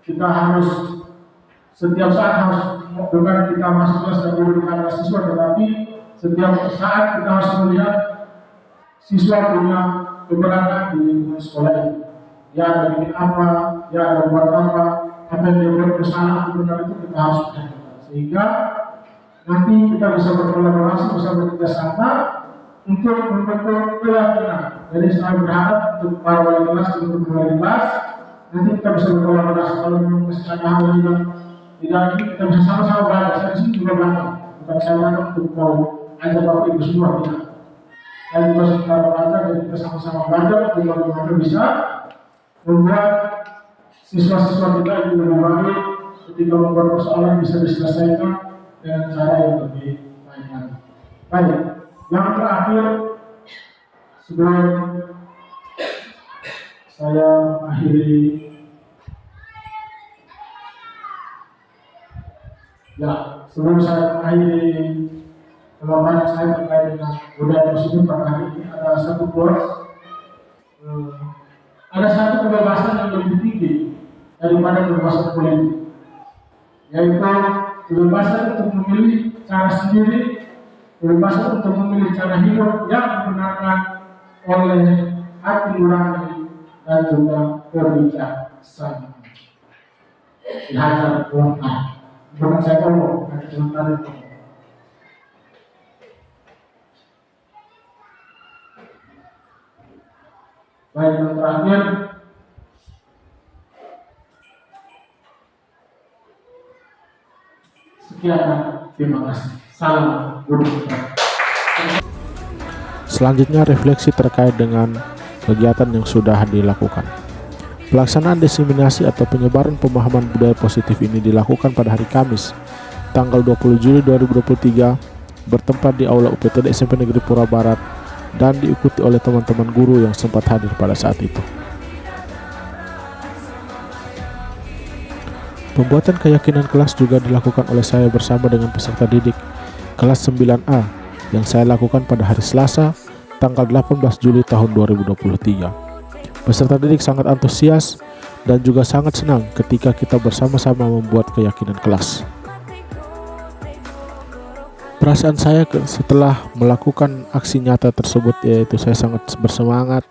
Kita harus setiap saat harus, bukan kita masuk kelas dan guru karena siswa, tetapi setiap saat kita harus melihat siswa punya keberadaan di lingkungan sekolah ini. Ya ada bikin apa, ya ada buat apa yang dia buat kesalahan benar itu kita harus perhatikan. Sehingga nanti kita bisa berkolaborasi, bisa bekerja sama untuk membentuk keyakinan. Jadi saya berharap untuk para wali kelas, untuk wali kelas, nanti kita bisa berkolaborasi. Kalau memang masih ada hal yang tidak ini, kita bisa sama-sama belajar. Saya di sini juga belajar, bukan saya belajar untuk mau ajak bapak ibu semua, tidak. Saya juga secara belajar, jadi kita sama-sama belajar untuk bagaimana bisa membuat siswa-siswa kita itu lebih baik ketika membuat persoalan bisa diselesaikan dengan cara yang lebih baik lagi. Baik, yang terakhir sebelum saya mengakhiri, sebelum saya mengakhiri pemaparan saya terkait dengan budaya positif pada hari ini, ada satu quotes, ada satu kebebasan yang lebih tinggi daripada kebebasan politik, yaitu kebebasan untuk memilih cara sendiri, kebebasan untuk memilih cara hidup yang dibenarkan oleh hati nurani dan juga kebijaksanaan. Dihajar Tuhan, bukan saya ngomong, ada Tuhan itu. Baik, yang terakhir, sekian, terima kasih. Salam guru. Selanjutnya refleksi terkait dengan kegiatan yang sudah dilakukan. Pelaksanaan diseminasi atau penyebaran pemahaman budaya positif ini dilakukan pada hari Kamis, tanggal 20 Juli 2023, bertempat di Aula UPTD SMP Negeri Pura Barat dan diikuti oleh teman-teman guru yang sempat hadir pada saat itu. Pembuatan keyakinan kelas juga dilakukan oleh saya bersama dengan peserta didik kelas 9A yang saya lakukan pada hari Selasa, tanggal 18 Juli tahun 2023. Peserta didik sangat antusias dan juga sangat senang ketika kita bersama-sama membuat keyakinan kelas. Perasaan saya setelah melakukan aksi nyata tersebut yaitu saya sangat bersemangat,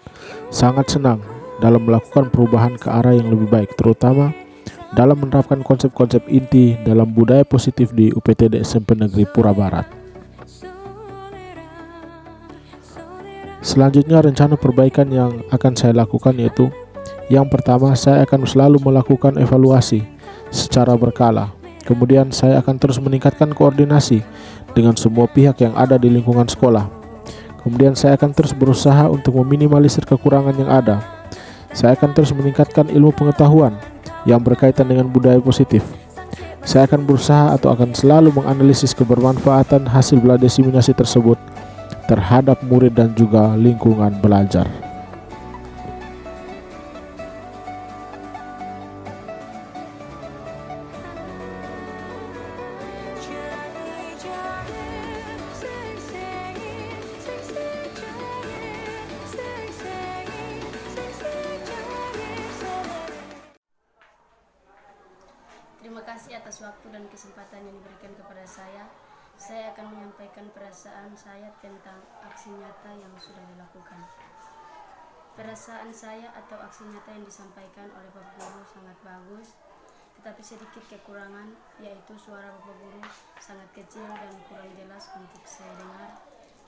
sangat senang dalam melakukan perubahan ke arah yang lebih baik, terutama dalam menerapkan konsep-konsep inti dalam budaya positif di UPTD SMP Negeri Pura Barat. Selanjutnya rencana perbaikan yang akan saya lakukan yaitu yang pertama, saya akan selalu melakukan evaluasi secara berkala. Kemudian saya akan terus meningkatkan koordinasi dengan semua pihak yang ada di lingkungan sekolah. Kemudian saya akan terus berusaha untuk meminimalisir kekurangan yang ada. Saya akan terus meningkatkan ilmu pengetahuan yang berkaitan dengan budaya positif. Saya akan berusaha atau akan selalu menganalisis kebermanfaatan hasil belajar diseminasi tersebut terhadap murid dan juga lingkungan belajar. Terima kasih atas waktu dan kesempatan yang diberikan kepada saya. Saya akan menyampaikan perasaan saya tentang aksi nyata yang sudah dilakukan. Perasaan saya atau aksi nyata yang disampaikan oleh Bapak Guru sangat bagus, tetapi sedikit kekurangan, yaitu suara Bapak Guru sangat kecil dan kurang jelas untuk saya dengar,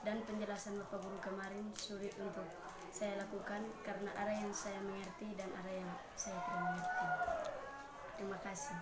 dan penjelasan Bapak Guru kemarin sulit untuk saya lakukan karena ada yang saya mengerti dan ada yang saya tidak mengerti. Terima kasih.